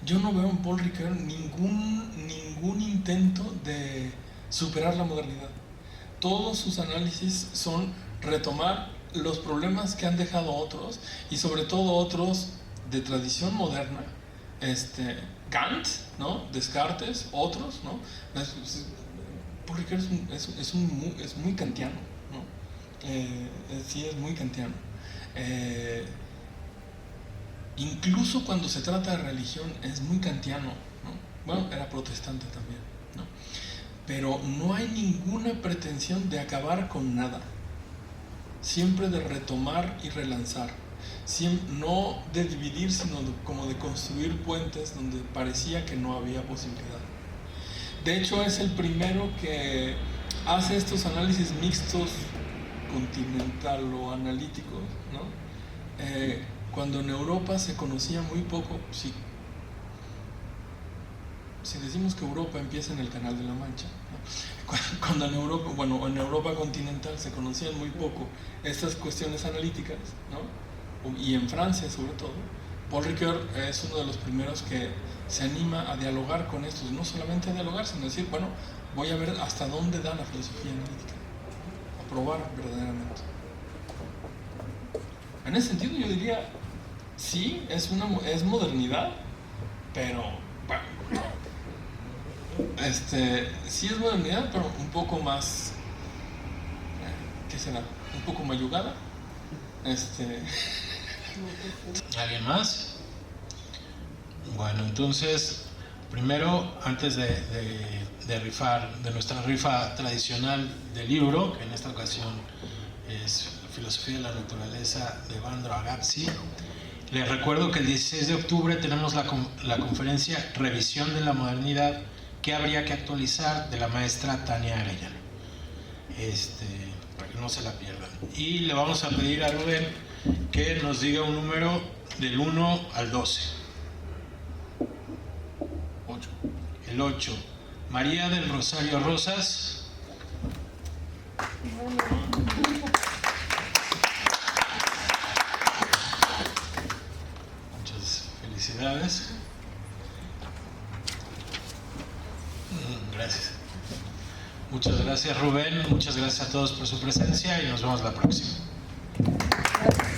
Yo no veo en Paul Ricoeur ningún intento de superar la modernidad. Todos sus análisis son retomar los problemas que han dejado otros y sobre todo otros de tradición moderna, Kant, ¿no? Descartes, otros, ¿no? Paul Ricoeur es muy kantiano, ¿no? Sí, es muy kantiano. Incluso cuando se trata de religión es muy kantiano, ¿no? Bueno, era protestante también, ¿no? Pero no hay ninguna pretensión de acabar con nada, siempre de retomar y relanzar, no de dividir, sino como de construir puentes donde parecía que no había posibilidad. De hecho, es el primero que hace estos análisis mixtos continental o analíticos, ¿no? Cuando en Europa se conocía muy poco, si decimos que Europa empieza en el Canal de la Mancha, ¿no? Cuando en Europa, en Europa continental se conocían muy poco estas cuestiones analíticas, ¿no? Y en Francia sobre todo, Paul Ricoeur es uno de los primeros que se anima a dialogar con estos, no solamente a dialogar, sino a decir, bueno, voy a ver hasta dónde da la filosofía analítica, a probar verdaderamente. En ese sentido yo diría, sí, es modernidad, pero bueno, sí es modernidad, pero un poco más, ¿qué será? Un poco mayugada. ¿Alguien más? Bueno, entonces, primero, antes de rifar, de nuestra rifa tradicional del libro, que en esta ocasión es Filosofía de la Naturaleza de Evandro Agapsy, les recuerdo que el 16 de octubre tenemos la conferencia Revisión de la Modernidad, que habría que actualizar, de la maestra Tania Arellano, para que no se la pierdan. Y le vamos a pedir a Rubén que nos diga un número del 1 al 12. 8. El 8. María del Rosario Rosas. Muchas felicidades. Gracias. Muchas gracias, Rubén. Muchas gracias a todos por su presencia y nos vemos la próxima. Gracias.